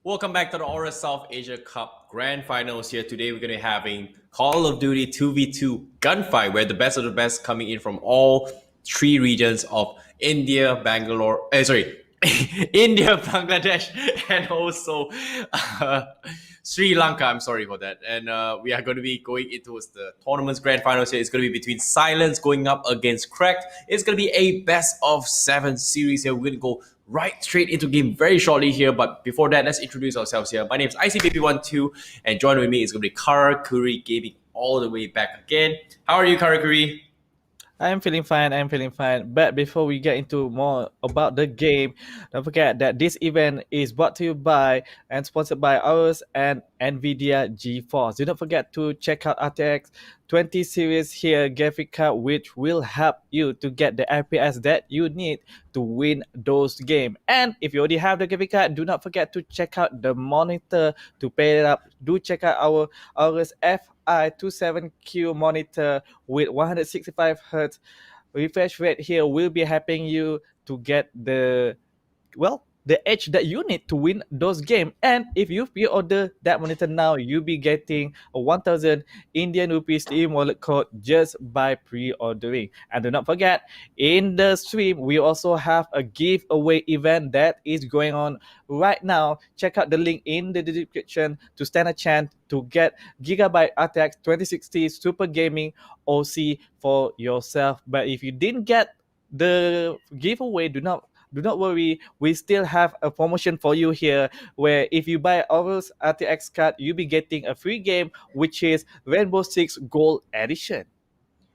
Welcome back to the AORUS South Asia Cup Grand Finals here. Today we're going to be having Call of Duty 2v2 Gunfight, where the best of the best coming in from all three regions of India, India, Bangladesh, and also uh, Sri Lanka. I'm sorry for that. And we are going to be going into the tournament's grand finals here. It's going to be between Silence going up against Cracked. It's going to be a best of 7 series here. We're going to go right straight into game very shortly here. But before that, let's introduce ourselves here. My name is ICBaby12, and joining with me is going to be Karakuri Gaming all the way back again. How are you, Karakuri? I'm feeling fine. I'm feeling fine. But before we get into more about the game, don't forget that this event is brought to you by and sponsored by AORUS and NVIDIA GeForce. Do not forget to check out RTX 20 series here graphic card, which will help you to get the FPS that you need to win those games. And if you already have the graphic card, do not forget to check out the monitor to pair it up. Do check out our AORUS FI27Q monitor with 165 Hz refresh rate here will be helping you to get the edge that you need to win those games. And if you pre-order that monitor now, you'll be getting a 1,000 Indian rupees Steam wallet code just by pre-ordering. And do not forget, in the stream, we also have a giveaway event that is going on right now. Check out the link in the description to stand a chance to get Gigabyte RTX 2060 Super Gaming OC for yourself. But if you didn't get the giveaway, do not worry, we still have a promotion for you here where if you buy AORUS RTX card, you'll be getting a free game, which is Rainbow Six Gold Edition.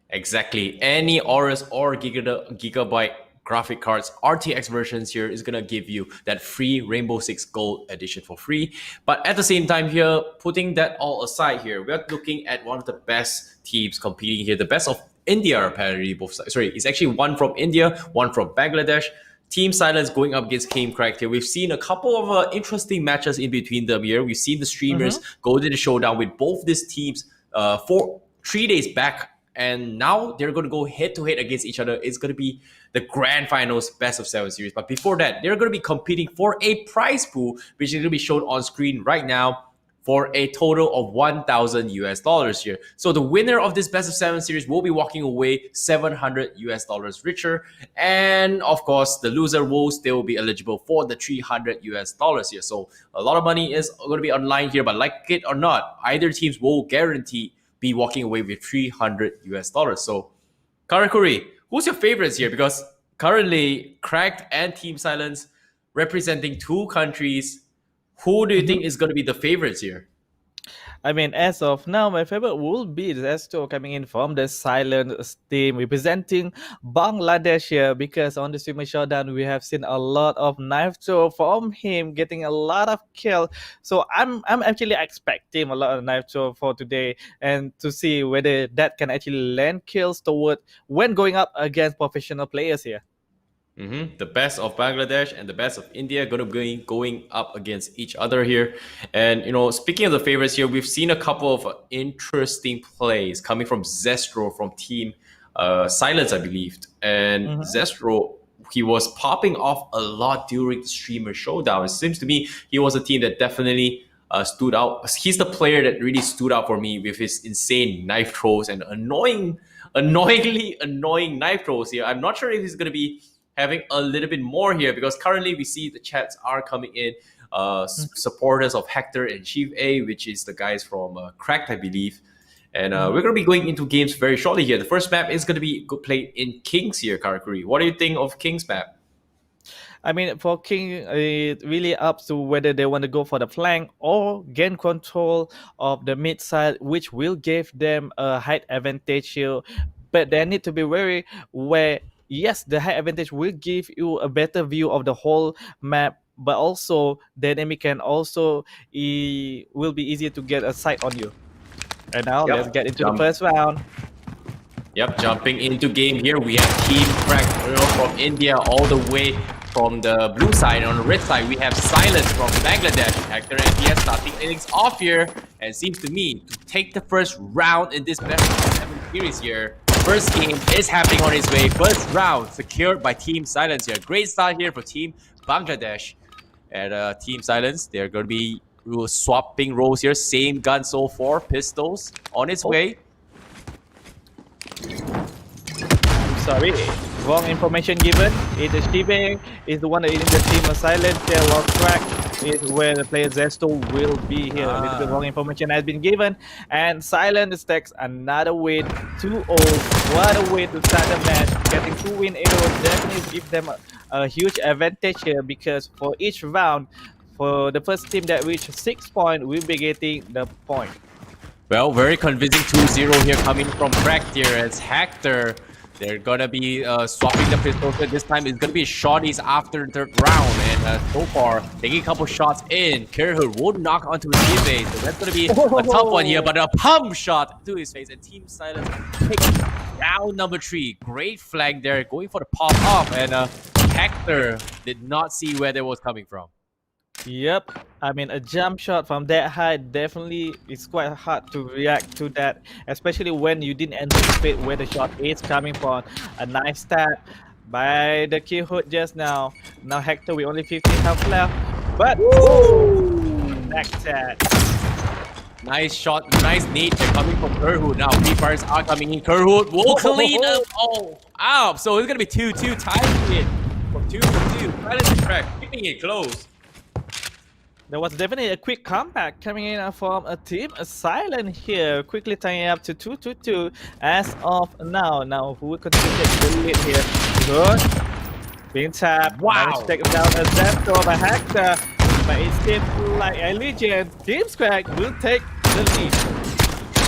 Exactly. Any AORUS or Gigabyte graphic cards RTX versions here is gonna give you that free Rainbow Six Gold edition for free. But at the same time here, putting that all aside here, we're looking at one of the best teams competing here, the best of India apparently. Both sides. Sorry, it's actually one from India, one from Bangladesh. Team Silence going up against Team Cracked here. We've seen a couple of interesting matches in between them here. We've seen the streamers go to the showdown with both these teams 3 days back, and now they're going to go head to head against each other. It's going to be the grand finals best of 7 series. But before that, they're going to be competing for a prize pool, which is going to be shown on screen right now, for a total of $1,000 here. So the winner of this best of 7 series will be walking away $700 richer. And of course, the loser will still be eligible for the $300 here. So a lot of money is going to be online here, but like it or not, either teams will guarantee be walking away with $300. So Karakuri, who's your favorites here? Because currently Cracked and Team Silence representing two countries. Who do you think is going to be the favorites here? I mean, as of now, my favorite will be Zesto coming in from the Silent team, representing Bangladesh here, because on the streamer showdown, we have seen a lot of knife throw from him, getting a lot of kill. So I'm actually expecting a lot of knife throw for today, and to see whether that can actually land kills toward when going up against professional players here. The best of Bangladesh and the best of India going to be going up against each other here. And, speaking of the favorites here, we've seen a couple of interesting plays coming from Zestro from Team Silence, I believe. And Zestro, he was popping off a lot during the streamer showdown. It seems to me he was a team that definitely stood out. He's the player that really stood out for me with his insane knife throws and annoyingly annoying knife throws here. I'm not sure if he's going to be having a little bit more here, because currently we see the chats are coming in, supporters of Hector and Chief A, which is the guys from Cracked, I believe. And we're going to be going into games very shortly here. The first map is going to be played in Kings here, Karakuri. What do you think of Kings map? I mean, for King, it really up to whether they want to go for the flank or gain control of the mid side, which will give them a height advantage here. But they need to be very aware. Yes, the height advantage will give you a better view of the whole map, but also the enemy can also will be easier to get a sight on you. And now let's get into the first round. Yep, jumping into game here. We have Team Cracked from India all the way from the blue side. On the red side, we have Silence from Bangladesh. Hector and PS starting innings off here, and seems to me to take the first round in this best of 7 series here. First game is happening on its way. First round secured by Team Silence here. Great start here for Team Bangladesh. And Team Silence, they're going to be swapping roles here. Same gun so far, pistols on its way. Sorry, wrong information given. It is Shibe is the one that is in the team of Silence there, while Crack is where the player Zesto will be here. A little bit wrong information has been given, and Silence takes another win, 2-0. What a way to start the match. Getting 2 win in a row definitely give them a huge advantage here, because for each round, for the first team that reach 6 points, will be getting the point. Well, very convincing 2-0 here coming from Crack here as Hector. They're gonna be swapping the pistols here. This time it's gonna be shotties after the third round, and so far taking a couple shots in. Kerhood will knock onto his teammate, so that's gonna be a tough one here. But a pump shot to his face, and Team Silence takes round number 3. Great flank there, going for the pop off, and Hector did not see where that was coming from. Yep, I mean a jump shot from that high definitely is quite hard to react to that, especially when you didn't anticipate where the shot is coming from. A nice stab by the Killhood just now. Now Hector with only 15 health left, but next set. Nice shot, nice nade coming from Kerhood. Now free fires are coming in. Kerhood will clean up all out, so it's gonna be 2-2 tying it from 2 to 2. Silence and Crack keeping it close. There was definitely a quick comeback coming in from a team Silent here, quickly tying up to 2-2 as of now. Now who will continue to take the lead here? Good. Being tapped. Wow. Managed to take down a Zepto by Hector. But it seems like a Legion. Team Crack will take the lead.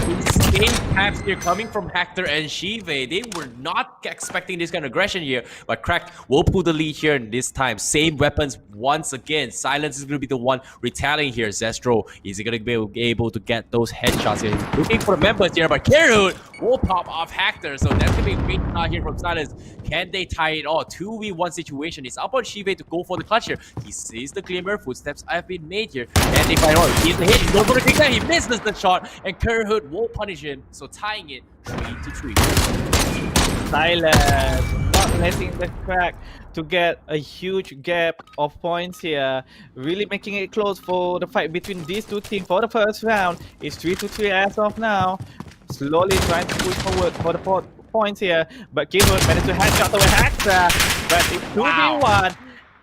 Insane taps here coming from Hector and Shive. They were not expecting this kind of aggression here, but Crack will pull the lead here this time. Same weapons once again. Silence is going to be the one retaliating here. Zestro, is he going to be able to get those headshots here? Looking for the members here, but Kerhood will pop off Hector, so that's going to be a great shot here from Silence. Can they tie it all? 2v1 situation. It's up on Shive to go for the clutch here. He sees the glimmer. Footsteps have been made here. And they find out he's the hit. He goes for the quick time. He misses the shot. And Kerhood will punish him. So tying it 3-3. Silence not letting the Crack to get a huge gap of points here. Really making it close for the fight between these two teams for the first round. It's 3-3 as of now. Slowly trying to push forward for the points here, but Killhood managed to headshot over Hector, but it's 2v1,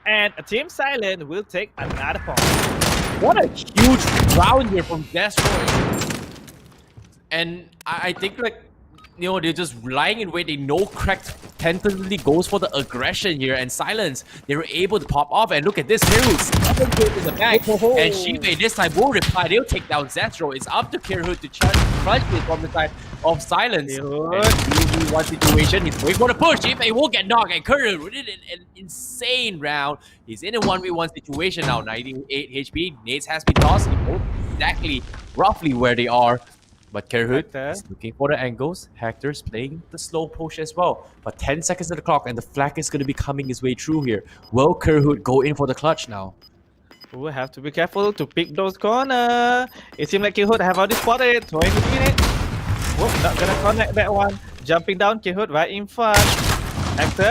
and Team Silent will take another point. What a huge round here from Destroy. And I think, like, you know, they're just lying in wait. They know Crack tentatively goes for the aggression here, and Silence, they were able to pop off. And look at this, Kerhood in the back, and Shive this time will reply. They'll take down Zestro. It's up to Kerhood to crunch it from the side of Silence. And one situation, he's waiting for the push. Shive will get knocked, and Kerhood did an insane round. He's in a 1v1 situation now. 98 HP. Nades has been tossed. He knows exactly, roughly where they are. But Kerhood is looking for the angles. Hector's playing the slow push as well. But 10 seconds on the clock, and the flag is going to be coming his way through here. Will Kerhood go in for the clutch now? We'll have to be careful to pick those corners. It seems like Killhood have already spotted. Throwing between it. Whoop, not gonna connect that one. Jumping down, Killhood right in front. Hector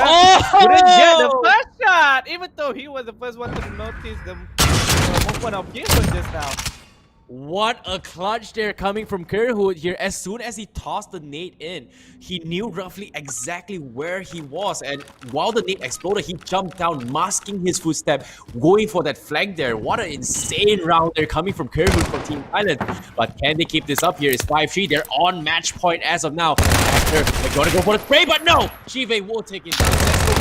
couldn't get the first shot, even though he was the first one to notice the movement of Killhood just now. What a clutch there coming from Kerhood here. As soon as he tossed the nade in, he knew roughly exactly where he was. And while the nade exploded, he jumped down, masking his footstep, going for that flank there. What an insane round there coming from Kerhood from Team Silent. But can they keep this up here? It's 5-3. They're on match point as of now. After they're going to go for the spray, but no! Shive will take it down.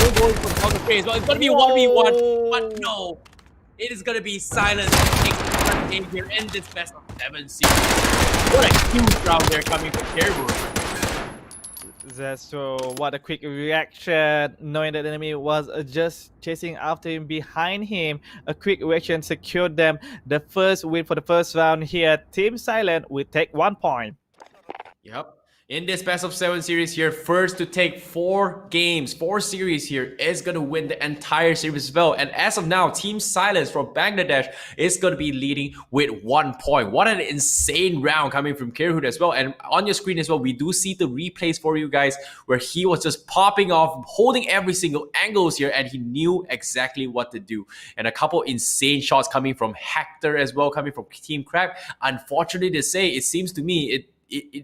We're going for the counter spray as well. It's going to be a 1v1, but no. It is going to be Silence game here in this best of 7 series. What a huge round there coming from Kerhood. So what a quick reaction, knowing that the enemy was just chasing after him behind him. A quick reaction secured them the first win for the first round here. Team Silent will take 1 point. Yep. In this best of 7 series here, first to take 4 games, 4 series here is going to win the entire series as well. And as of now, Team Silence from Bangladesh is going to be leading with 1 point. What an insane round coming from Kirhood as well. And on your screen as well, we do see the replays for you guys where he was just popping off, holding every single angles here, and he knew exactly what to do. And a couple insane shots coming from Hector as well, coming from Team Crab. Unfortunately to say, it seems to me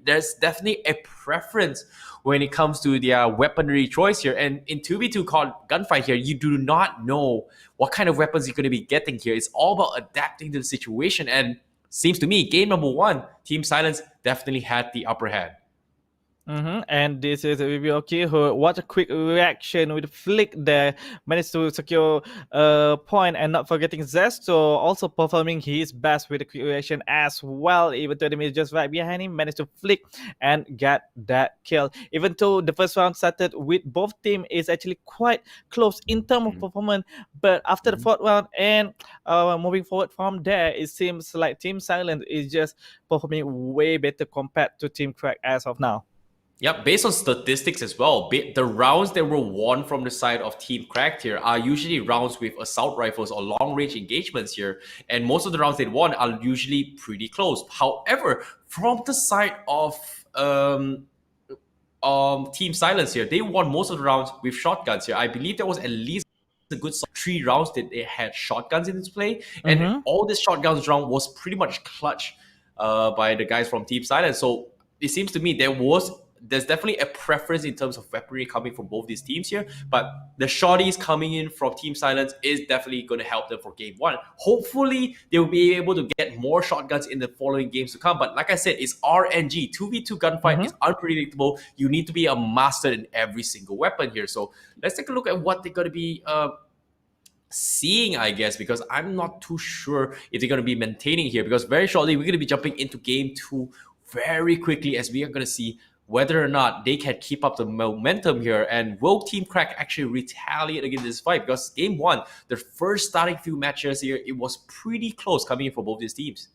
there's definitely a preference when it comes to their weaponry choice here. And in 2v2 CoD Gunfight here, you do not know what kind of weapons you're going to be getting here. It's all about adapting to the situation. And seems to me, game number 1, Team Silence definitely had the upper hand. And this is a review of Kirhood. What a quick reaction with Flick there. Managed to secure a point, and not forgetting Zesto also performing his best with a quick reaction as well. Even though the enemy is just right behind him, managed to flick and get that kill. Even though the first round started with both teams is actually quite close in terms of performance, but after the fourth round and moving forward from there, it seems like Team Silent is just performing way better compared to Team Crack as of now. Yep, based on statistics as well, the rounds that were won from the side of Team Cracked here are usually rounds with assault rifles or long-range engagements here, and most of the rounds they won are usually pretty close. However, from the side of Team Silence here, they won most of the rounds with shotguns here. I believe there was at least a good 3 rounds that they had shotguns in display, and all this shotguns round was pretty much clutch by the guys from Team Silence. So it seems to me there's definitely a preference in terms of weaponry coming from both these teams here, but the shotties coming in from Team Silence is definitely going to help them for game 1. Hopefully, they'll be able to get more shotguns in the following games to come, but like I said, it's RNG. 2v2 Gunfight is unpredictable. You need to be a master in every single weapon here. So let's take a look at what they're going to be seeing, I guess, because I'm not too sure if they're going to be maintaining here, because very shortly, we're going to be jumping into game 2 very quickly, as we are going to see whether or not they can keep up the momentum here, and will Team Crack actually retaliate against this fight? Because game 1, the first starting few matches here, it was pretty close coming in for both these teams.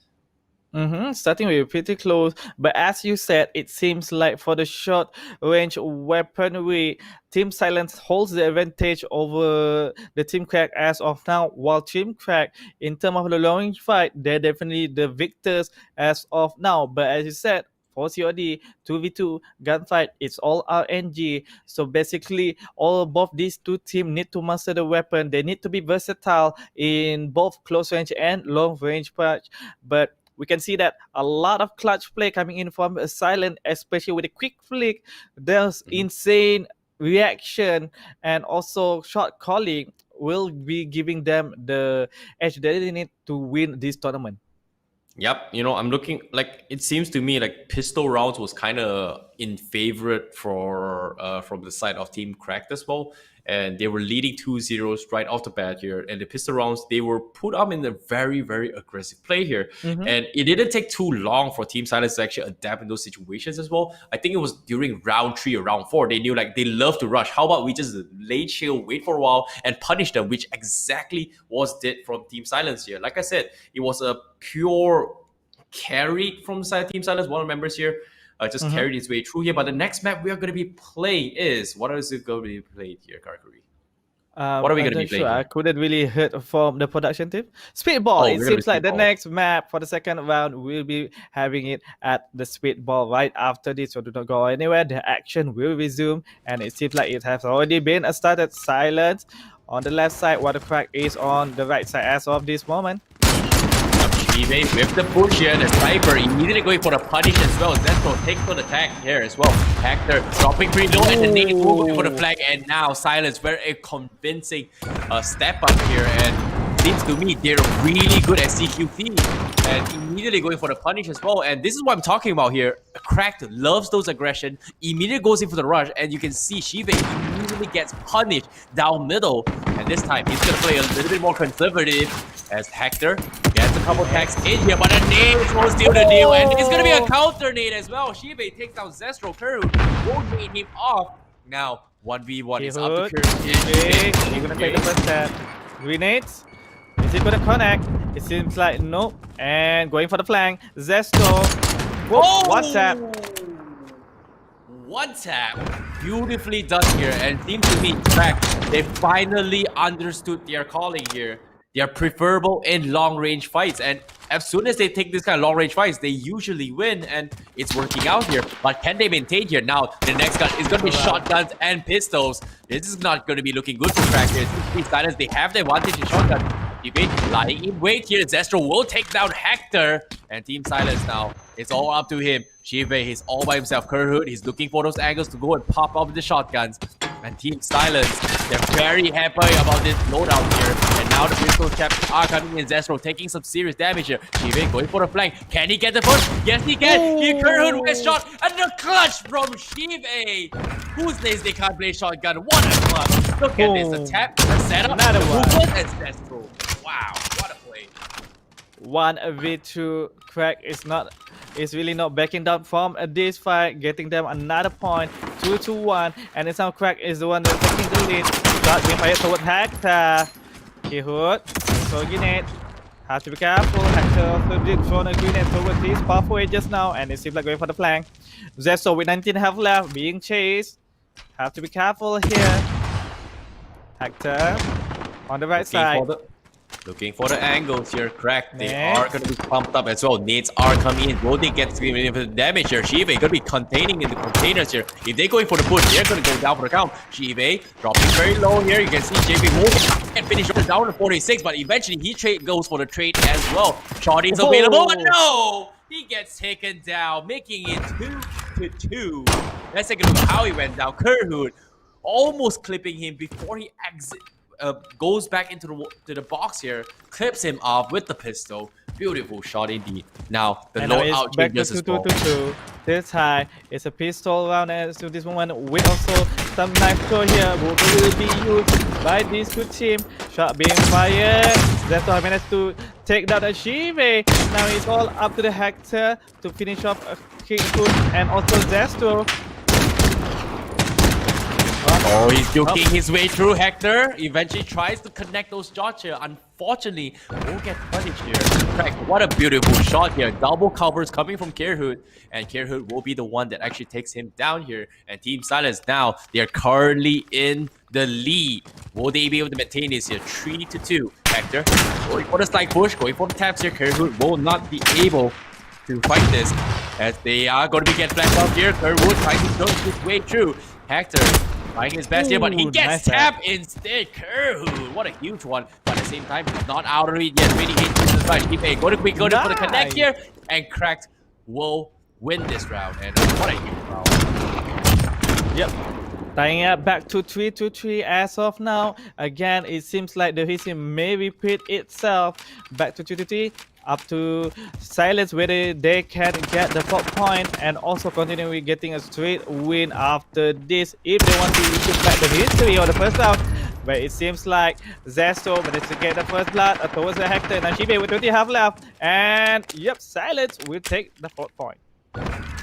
Starting with pretty close, but as you said, it seems like for the short range weaponry, Team Silence holds the advantage over the Team Crack as of now, while Team Crack, in terms of the long range fight, they're definitely the victors as of now. But as you said, for COD, 2v2 Gunfight, it's all RNG. So basically, both these two teams need to master the weapon. They need to be versatile in both close range and long range fight. But we can see that a lot of clutch play coming in from Silent, especially with a quick flick. There's insane reaction and also shot calling will be giving them the edge that they need to win this tournament. Yep, I'm looking, like, it seems to me like pistol rounds was kind of in favorite for from the side of Team Cracked as well, and they were leading 2-0 right off the bat here. And the pistol rounds, they were put up in a very, very aggressive play here, and it didn't take too long for Team Silence to actually adapt in those situations as well. I think it was during round 3 or round 4 they knew like they love to rush. How about we just lay chill, wait for a while, and punish them, which exactly was did from Team Silence here. Like I said, it was a pure carry from the side of Team Silence. One of the members here just carried his way through here. But the next map we are going to be playing is, what is it going to be played here, Karakuri? What are we going to be playing? Sure. I couldn't really hear from the production team. Speedball. It seems like the next map for the second round we'll be having it at the Speedball right after this. So do not go anywhere. The action will resume, and it seems like it has already been started. Silence on the left side, while the Crack is on the right side as of this moment. GIGABYTE with the push here, the Sniper immediately going for the punish as well. Zesto takes on the tag here as well. Hector dropping pretty low, and the nade moving for the flag, and now Silence very convincing step up here, and seems to me they're really good at CQC, and immediately going for the punish as well. And this is what I'm talking about here. Cracked loves those aggression, immediately goes in for the rush, and you can see GIGABYTE immediately gets punished down middle, and this time he's gonna play a little bit more conservative as Hector gets a couple tags in here, but a nade will steal the deal, and it's gonna be a counter nade as well. GIGABYTE takes down Zestro. Kirhood won't nade him off. Now 1v1 is up to Kirhood. He's gonna take the first step. Grenades. Is he gonna connect? It seems like nope. And going for the flank. Zesto. Whoa, one tap. one tap. Beautifully done here. And it seems to me, Crack, they finally understood their calling here. They are preferable in long-range fights. And as soon as they take this kind of long-range fights, they usually win. And it's working out here. But can they maintain here? Now, the next gun is going to be shotguns and pistols. This is not going to be looking good for Crack here. It's Silence. They have the advantage in shotgun. GIGABYTE lying in wait here. Zestro will take down Hector. And Team Silence now. It's all up to him. GIGABYTE, he's all by himself. Kerhood, he's looking for those angles to go and pop up with the shotguns. And Team Silence, they're very happy about this loadout here. And now the pistol caps are coming in. Zestro taking some serious damage here. GIGABYTE going for the flank. Can he get the push? Yes, he can. He Kerhood with a shot. And the clutch from GIGABYTE. Who says they can't play shotgun? What a clutch. Look at this. A tap, a setup, Another one. and Zestro. Wow, what a play. 1v2 Crack is really not backing down from this fight, getting them another point. 2-1, and it's now Crack is the one that's taking the lead. Shot being fired toward Hector. He hood, so grenade. Have to be careful. Hector also did throw a grenade towards his pathway just now, and it seems like going for the flank. Zesto with 19 health left, being chased. Have to be careful here. Hector on the right side. Looking for the angles here. Crack, they are going to be pumped up as well. Nades are coming in. Will they get the damage here? GIGABYTE going to be containing in the containers here. If they're going for the push, they're going to go down for the count. GIGABYTE dropping very low here. You can see GIGABYTE will and finish down to 46, but eventually he goes for the trade as well. Shot is available, but no! He gets taken down, making it 2-2. Let's take a look at how he went down. Kerhood almost clipping him before he goes back into the box here, clips him off with the pistol. Beautiful shot indeed. Now the loadout changes as well. This high, it's a pistol round as to this moment with also some knife throw here will really be used by this good team. Shot being fired. Zesto managed to take down the GIGABYTE. Now it's all up to the Hector to finish off a kick push and also Zesto. Oh, he's joking his way through Hector. Eventually tries to connect those shots here. Unfortunately, will get punished here. Crack, what a beautiful shot here. Double covers coming from Kerhood. And Kerhood will be the one that actually takes him down here. And Team Silence now, they're currently in the lead. Will they be able to maintain this here? 3-2. Hector going for the slide push, going for the taps here. Kerhood will not be able to fight this, as they are going to be getting flanked up here. Kerhood trying to throw his way through. Hector trying his best here, but he gets tapped instead. Kerhood, what a huge one. But at the same time, he's not out of it yet. Really hates this fight. GIGABYTE going to quick, going for the connect here, and Cracked will win this round. And what a huge round. Yep. Tying up back to 3-3 as of now. Again, it seems like the history may repeat itself. Back to 3-3. Up to Silence whether they can get the 4th point and also continue with getting a straight win after this if they want to repeat back the history of the first round. But it seems like Zesto managed to get the first blood towards the Hector. Now GIGABYTE with 20 half left, and yep, Silence will take the 4th point.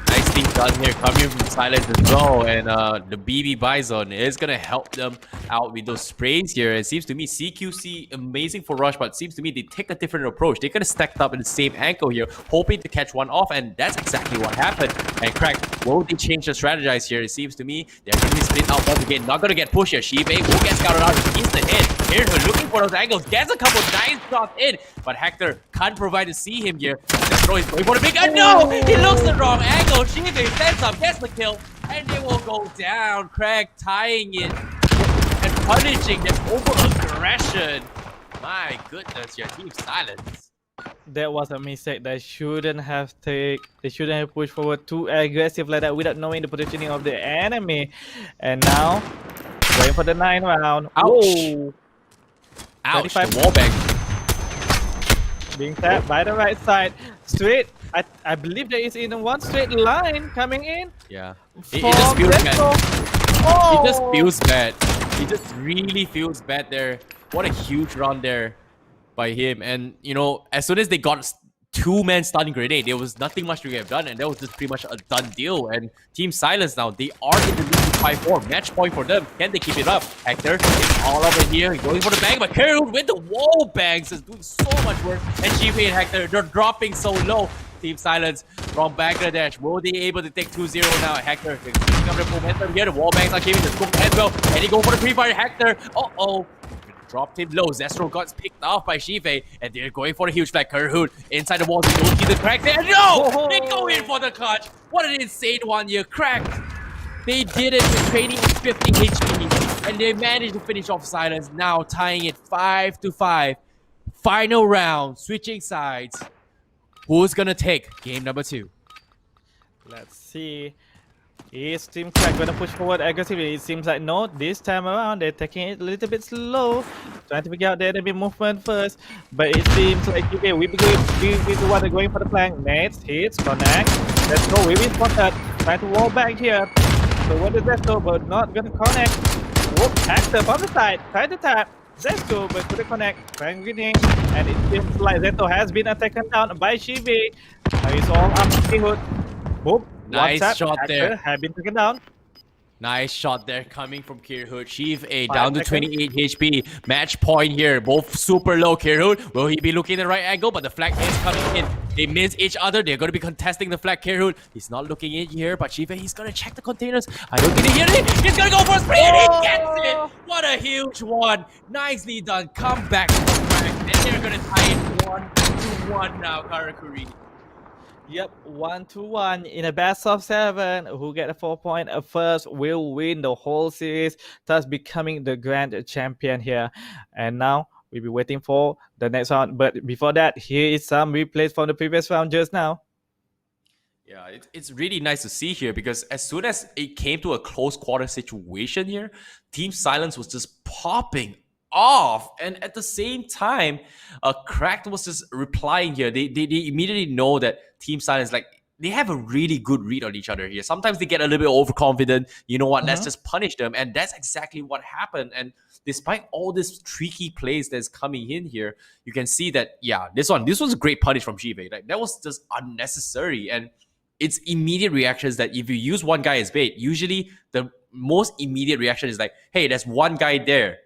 Nicely done here, coming from Silence as well, and the BB Bison is gonna help them out with those sprays here. It seems to me CQC amazing for rush, but it seems to me they take a different approach. They're gonna stack up in the same angle here, hoping to catch one off, and that's exactly what happened. And Crack, will they change the strategize here? It seems to me they're gonna be split out once again, not gonna get pushed here. GIGABYTE will get scouted out, he's the hit. Here, looking for those angles, gets a couple nice shots in, but Hector can't provide to see him here. Zestro is going for the big gun. No! He looks the wrong angle. GIGABYTE sends up, gets the kill, and they will go down. Craig tying it and punishing them over aggression. My goodness, your Team Silence. That was a mistake. They shouldn't have pushed forward too aggressive like that without knowing the positioning of the enemy. And now, going for the 9th round. Ouch. Whoa. Ouch, the wallbang. Being tapped by the right side. Straight. I believe there is in one straight line coming in. Yeah. It just feels bad. Oh. It just feels bad. He just really feels bad there. What a huge run there by him. And, you know, as soon as they got 2-man stunning grenade, there was nothing much to have done, and that was just pretty much a done deal. And Team Silence now, they are in the lead 5-4. Match point for them. Can they keep it up? Hector is all over here, going for the bang, but Kerhood with the wall bangs is doing so much work. And GIGABYTE and Hector, they're dropping so low. Team Silence from Bangladesh. Will they able to take 2-0 now? Hector picking up the momentum here. The wallbangs are giving the scope as well. And he go for the pre-fire. Hector. Uh-oh. Dropped him low. Zestro got picked off by Shive, and they're going for the huge flag. Kerhood inside the wall. They don't see the crack there. No! They go in for the clutch. What an insane one here. Cracked. They did it with training 50 HP, and they managed to finish off Silence, now tying it 5-5. Final round, switching sides. Who's gonna take game number 2? Let's see. Is Team Crack gonna push forward aggressively? It seems like no, this time around they're taking it a little bit slow, trying to figure out the enemy movement first. But it seems like okay, we the one going for the flank. Nades, hits, connect. Let's go. We will spotted. Trying to wall back here. So what is Zesto? But not gonna connect. Whoop, Hector from the side, trying to tap. Zesto, but couldn't connect. Trying winning, and it seems like Zesto has been taken down by Shivi. It's all up to Hood. Boop. Nice shot there. Have been taken down. Nice shot there coming from Kirhood. Chief A down to 28 HP. Match point here. Both super low. Kirhood, will he be looking at the right angle? But the flag is coming in. They miss each other. They're going to be contesting the flag. Kirhood, he's not looking in here. But Chief A, he's going to check the containers. I don't think they hear it. He's going to go for a spray and he gets it. What a huge one. Nicely done. Come back to the flag. And they're going to tie it 1-1 now, Karakuri. Yep, 1-1 in a best of 7. Who get a 4 point first will win the whole series, thus becoming the grand champion here. And now we'll be waiting for the next round. But before that, here is some replays from the previous round just now. Yeah, it's really nice to see here because as soon as it came to a close quarter situation here, Team Silence was just popping off, and at the same time Cracked was just replying here. They immediately know that Team Silence, like, they have a really good read on each other here. Sometimes they get a little bit overconfident. You know what, let's just punish them, and that's exactly what happened. And despite all this tricky plays that's coming in here, you can see that this was a great punish from Shive. Like, that was just unnecessary, and it's immediate reactions that if you use one guy as bait, usually the most immediate reaction is like, hey, there's one guy there.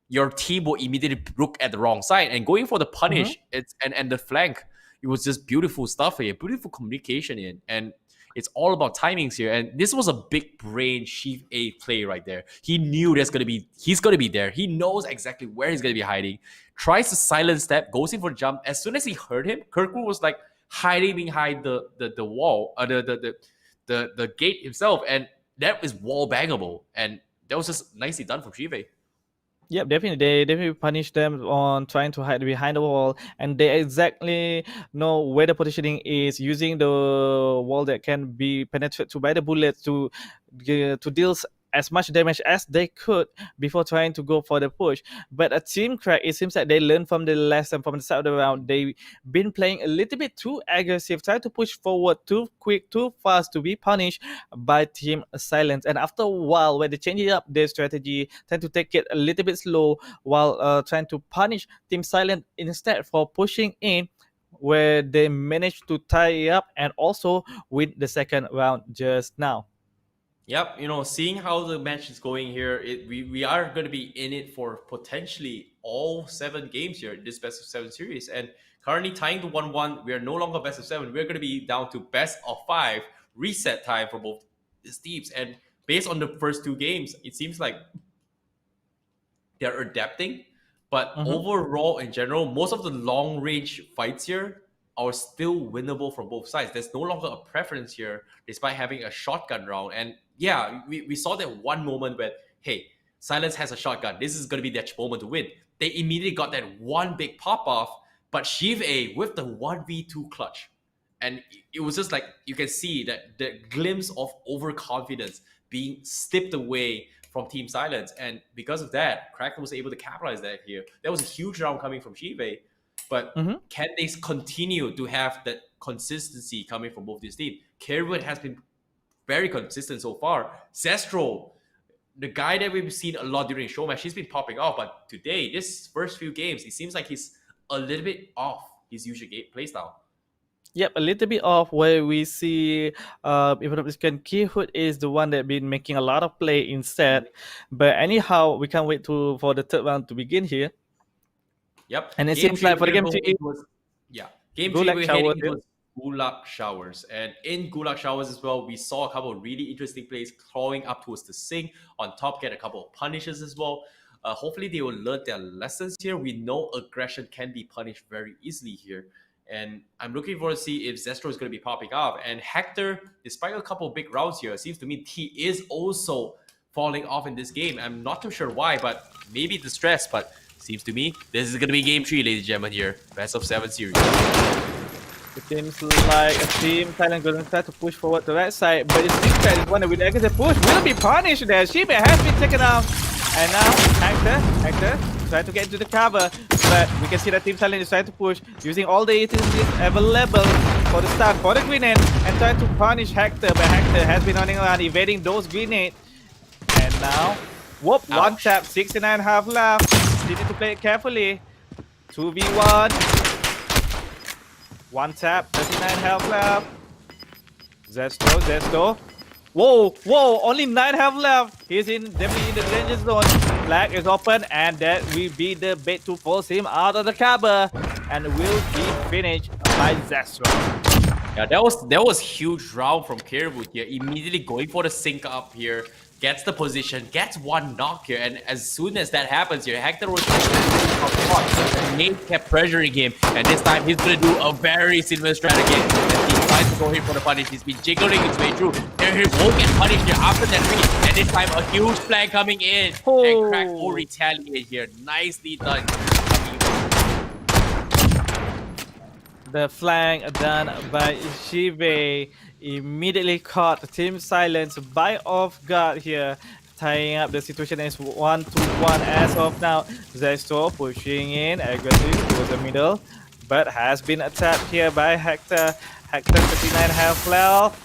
Your team will immediately look at the wrong side, and going for the punish, and the flank. It was just beautiful stuff here, beautiful communication in, and it's all about timings here. And this was a big brain Chief A play right there. He knew he's gonna be there. He knows exactly where he's gonna be hiding. Tries to silence step, goes in for the jump. As soon as he heard him, Kirkwood was like hiding behind the wall, the gate himself, and that is wall bangable. And that was just nicely done from Chief A. Yep, definitely. They definitely punish them on trying to hide behind the wall, and they exactly know where the positioning is, using the wall that can be penetrated to by the bullets to deal as much damage as they could before trying to go for the push. But a Team Crack, it seems like they learned from the lesson from the start of the round. They've been playing a little bit too aggressive, trying to push forward too quick, too fast to be punished by Team Silence. And after a while, when they change up their strategy, tend to take it a little bit slow while trying to punish Team Silence instead for pushing in, where they managed to tie up and also win the second round just now. Yep, seeing how the match is going here, we are going to be in it for potentially all 7 games here in this best of 7 series. And currently tying to 1-1, we are no longer best of 7. We're going to be down to best of 5 reset time for both these teams. And based on the first 2 games, it seems like they're adapting. But overall, in general, most of the long range fights here are still winnable from both sides. There's no longer a preference here, despite having a shotgun round. And yeah, we saw that one moment where, hey, Silence has a shotgun. This is going to be their moment to win. They immediately got that one big pop-off, but Shiv A with the 1v2 clutch. And it was just like, you can see that the glimpse of overconfidence being stripped away from Team Silence. And because of that, Kraken was able to capitalize that here. That was a huge round coming from Shiv A. But can they continue to have that consistency coming from both these teams? Kerwood has been very consistent so far. Zestro, the guy that we've seen a lot during the show match, he's been popping off. But today, this first few games, it seems like he's a little bit off his usual playstyle. Yep, a little bit off, where we see, if I'm not mistaken, Kerwood is the one that been making a lot of play instead. But anyhow, we can't wait for the third round to begin here. Yep. And it seems like for the game 3, game 3 we're heading into Gulag Showers. And in Gulag Showers as well, we saw a couple of really interesting plays clawing up towards the sink. On top, get a couple of punishes as well. Hopefully, they will learn their lessons here. We know aggression can be punished very easily here. And I'm looking forward to see if Zestro is going to be popping up. And Hector, despite a couple of big rounds here, it seems to me he is also falling off in this game. I'm not too sure why, but maybe the stress. But seems to me this is going to be game 3, ladies and gentlemen, here. Best of 7 series. It seems like a team Thailand going to try to push forward to that side, but it seems that one with the aggressive push will be punished there. Shibe has been taken out, and now Hector trying to get into the cover, but we can see that Team Thailand is trying to push using all the utilities available for the start for the grenade and trying to punish Hector, but Hector has been running around evading those grenades. And now, whoop, one tap, 69.5 left. They need to play it carefully. 2v1. One tap, 39 health left. Zestro. Whoa, only 9 health left. He's definitely in the danger zone. Flag is open, and that will be the bait to force him out of the cover, and will be finished by Zestro. Yeah, that was huge round from Caribou here. Immediately going for the sync up here. Gets the position, gets one knock here, and as soon as that happens here, Hector was Nate kept pressuring him, and this time he's gonna do a very similar strategy. As he tries to go in for the punish, he's been jiggling his way through. There he won't get punished here after that read, and this time a huge flag coming in, and Crack will retaliate here. Nicely done. The flank done by Shibe immediately caught Team Silence by off guard here, tying up the situation is 1-1 as of now. Zestro pushing in aggressive towards the middle, but has been attacked here by Hector. Hector 59 health left.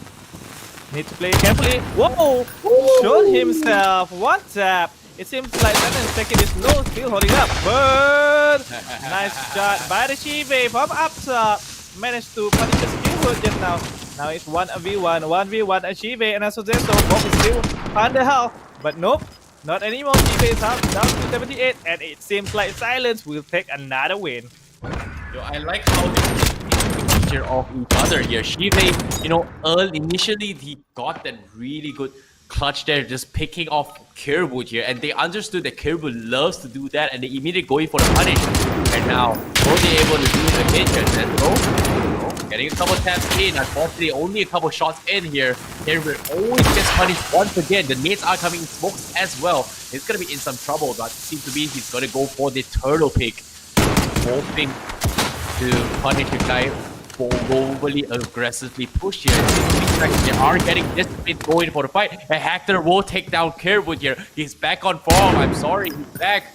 Need to play carefully. Whoa! Shot himself. One tap. It seems like Sutton's second is no, still holding up, but nice shot by the Shibe from up top. Managed to punish the skill hood just now. Now it's 1v1 a Shibe and also Zestro. Both is still under health, but nope, not anymore. Shibe is down to 78, and it seems like Silence will take another win. Yo, I like how they picture of each other here. Shibe, initially he got that really good clutch there, just picking off Caribou here, and they understood that Caribou loves to do that, and they immediately go in for the punish. And now, will they able to do it again here? Zestro getting a couple taps in. Unfortunately, only a couple shots in here. Caribou always gets punished once again. The nades are coming in smokes as well. He's gonna be in some trouble, but it seems to be he's gonna go for the turtle pick, hoping to punish the guy for overly aggressively push here. They are getting disciplined going for the fight. And Hector will take down Caribou here. He's back on form. I'm sorry, he's back.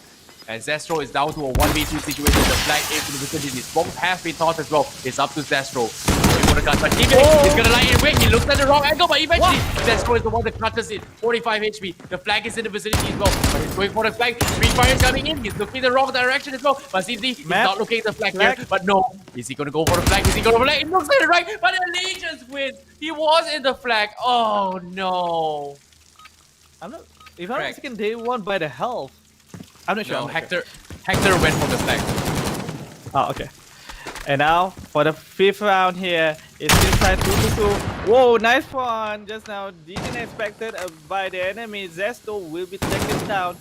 And Zestro is down to a 1v2 situation. The flag is in the vicinity. Smokes have been tossed as well. It's up to Zestro. Going for the gun, but he's gonna lie in wait. He looks at the wrong angle, but eventually Zestro is the one that clutches it. 45 HP. The flag is in the vicinity as well. But he's going for the flag. Free fire is coming in. He's looking the wrong direction as well. But seems he's not looking at the flag here. But no, is he gonna go for the flag? Is he gonna flag? It looks like it right, but Allegiance wins. He was in the flag. Oh no. If I'm not mistaken, they won by the health. I'm not sure. No, Hector went for the flag. Oh, okay. And now for the 5th round here, it's still tied 2-2. Whoa, nice one! Just now, didn't expected by the enemy. Zestro will be taken down.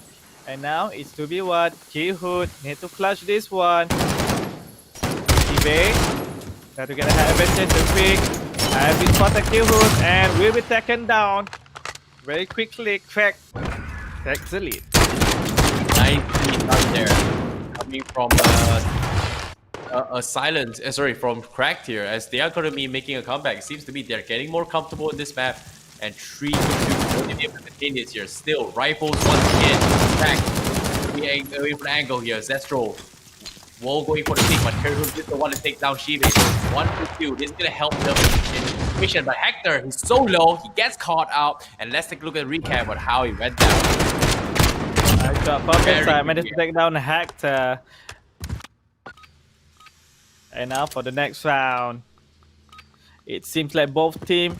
And now it's 2v1. Keyhood need to clutch this one. Shibe try to get a high advantage to pick. Has been spotted Keyhood and will be taken down. Very quickly, Crack takes the lead. Nicely done there, coming from a silence. From Cracked here, as they are going to be making a comeback. It seems to be they're getting more comfortable in this map, and 3-2 will be able to contain this here. Still, rifles once again. Cracked away from the angle here. Zestro will going for the pick, but Caribou is the one to take down Shibe. 1-2. This is going to help them in the situation, but Hector, he's so low, he gets caught out, and let's take a look at the recap on how he went down. I got perfect time, managed to take down Hector. And now for the next round. It seems like both teams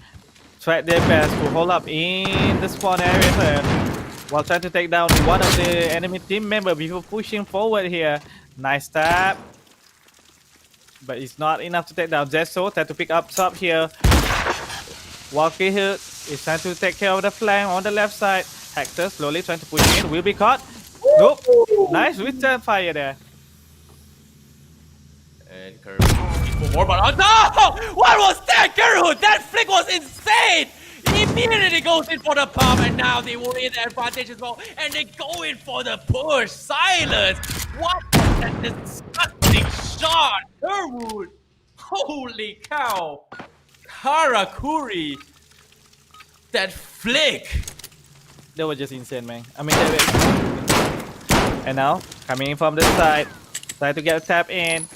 tried their best to hold up in the spawn area while trying to take down one of the enemy team members before pushing forward here. Nice tap. but it's not enough to take down Zesso. Try to pick up top here. Walkie Hood is trying to take care of the flank on the left side. Hector slowly trying to push in. Will be caught. Nope. Nice return fire there. And Kerwood for more, but oh no! What was that, Kerwood? That flick was insane! He immediately goes in for the pump, and now they will in the advantage as well, and they go in for the push. Silence! What a disgusting shot, Kerwood! Holy cow! Karakuri! That flick! That was just insane, man. I mean, and now coming in from the side, try to get a tap in.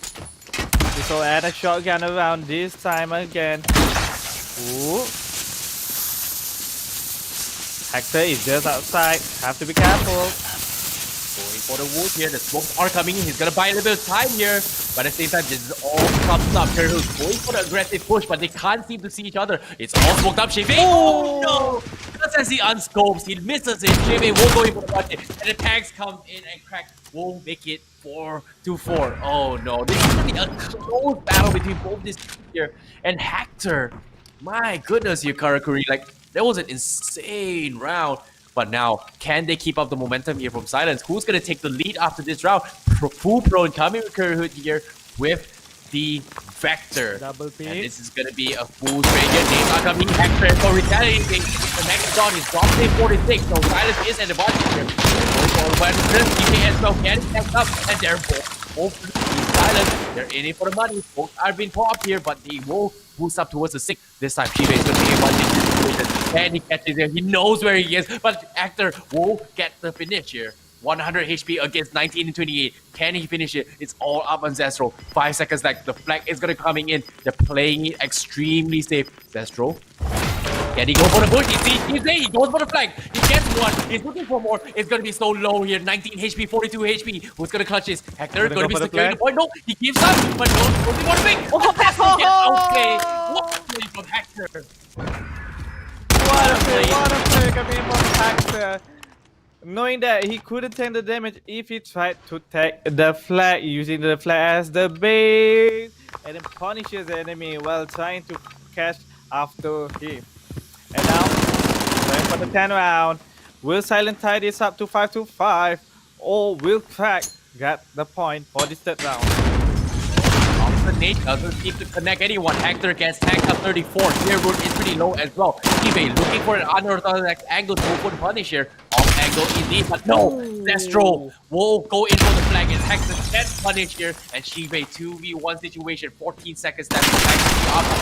This will add a shotgun around this time again. Ooh. Hector is just outside. Have to be careful. Going for the wood here. The smokes are coming in. He's gonna buy a little bit of time here. But at the same time, this is all thumbs up. Kerwood's going for the aggressive push, but they can't seem to see each other. It's all smoked up. Shivei. Oh no! Just as he unscopes, he misses it. Shivei will go in for the budget. And the tanks come in and crack. Won't make it 4-4. Oh no. This is gonna be a close battle between both these teams here. And Hector. My goodness, here, Karakuri. Like, that was an insane round. But now, can they keep up the momentum here from Silence? Who's going to take the lead after this round? Full Pro incoming with Kerwood here with the Vector. Double And pick. this is going to be a full trade here. Names are coming. Hector for retaliating. The next shot is dropped in 46. So Silence is at the advantage here. DK as well getting back up. And they're both Silence. They're in it for the money. Both are being popped here, but they will boost up towards the 6. This time, Shivei is going to be able to and he catches it. He knows where he is, but Hector will get the finish here. 100 HP against 19 and 28. Can he finish it? It's all up on Zestro. 5 seconds left. The flag is going to coming in. They're playing it extremely safe. Zestro. Can he go for the push? He's there. He goes for the flag. He gets one. He's looking for more. It's going to be so low here. 19 HP, 42 HP. Who's going to clutch this? Hector going to be securing the point. No, he gives up, but no, only one pick. Oh, that's going to get outplayed. What a play from Hector. What a play coming in from Hector. Knowing that he couldn't take the damage if he tried to take the flag, using the flag as the bait, and then punishes the enemy while trying to catch after him. And now, going for the 10 round. Will Silent tie this up to 5-5, or will Crack get the point for this third round? Nate doesn't seem to connect anyone. Hector gets tanked up 34. Kerwood is pretty low as well. Shivei looking for an unorthodox angle to go for the punish here. Off angle indeed, but no. Destro will go in for the flag as Hector gets punished here. And Shivei 2v1 situation. 14 seconds left.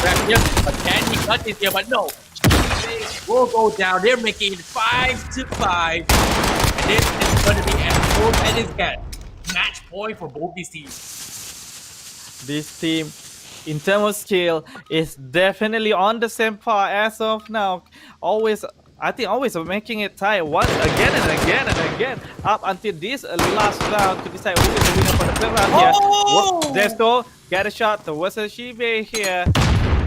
Grab here, but can he cut this here? But no. Shivei will go down. They're making it 5-5. And this is going to be as close as it gets. Match point for both these teams. This team, in terms of skill, is definitely on the same par as of now. Always making it tight once again and again and again up until this last round to decide who is the winner for the third round here. Zesto get a shot towards the Shivei here.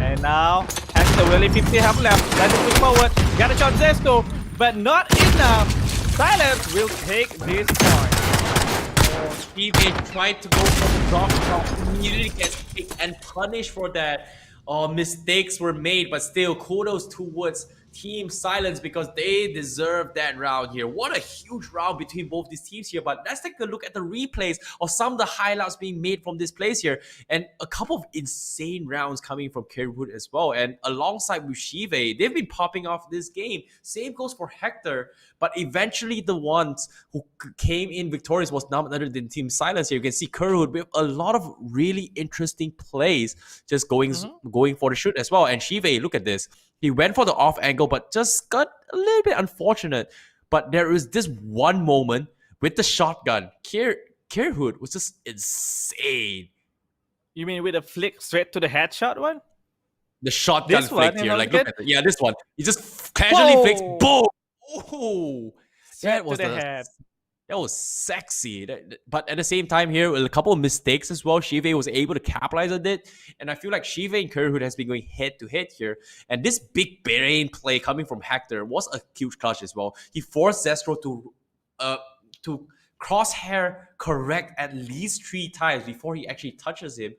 And now Hector really 50 health left. Let's move forward. Got a shot Zesto, but not enough. Silence will take this point. Shivei tried to go for the drop shot, immediately gets picked and punished for that. Mistakes were made, but still kudos towards Team Silence because they deserve that round here. What a huge round between both these teams here. But let's take a look at the replays of some of the highlights being made from this place here. And a couple of insane rounds coming from Kerwood as well. And alongside with Shivei, they've been popping off this game. Same goes for Hector. But eventually the ones who came in victorious was none other than Team Silence here. You can see Kerwood with a lot of really interesting plays just going for the shoot as well. And Shivei, look at this. He went for the off angle, but just got a little bit unfortunate. But there is this one moment with the shotgun. Kerwood was just insane. You mean with a flick straight to the headshot one? The shotgun This flick one, here. Like, look at it. Yeah, this one. He just casually flicks. Boom! Oh, that was the head. That was sexy. But at the same time here, with a couple of mistakes as well, Shivei was able to capitalize on it. And I feel like Shivei and Kerwood has been going head to head here. And this big brain play coming from Hector was a huge clutch as well. He forced Zestro to crosshair correct at least 3 times before he actually touches him.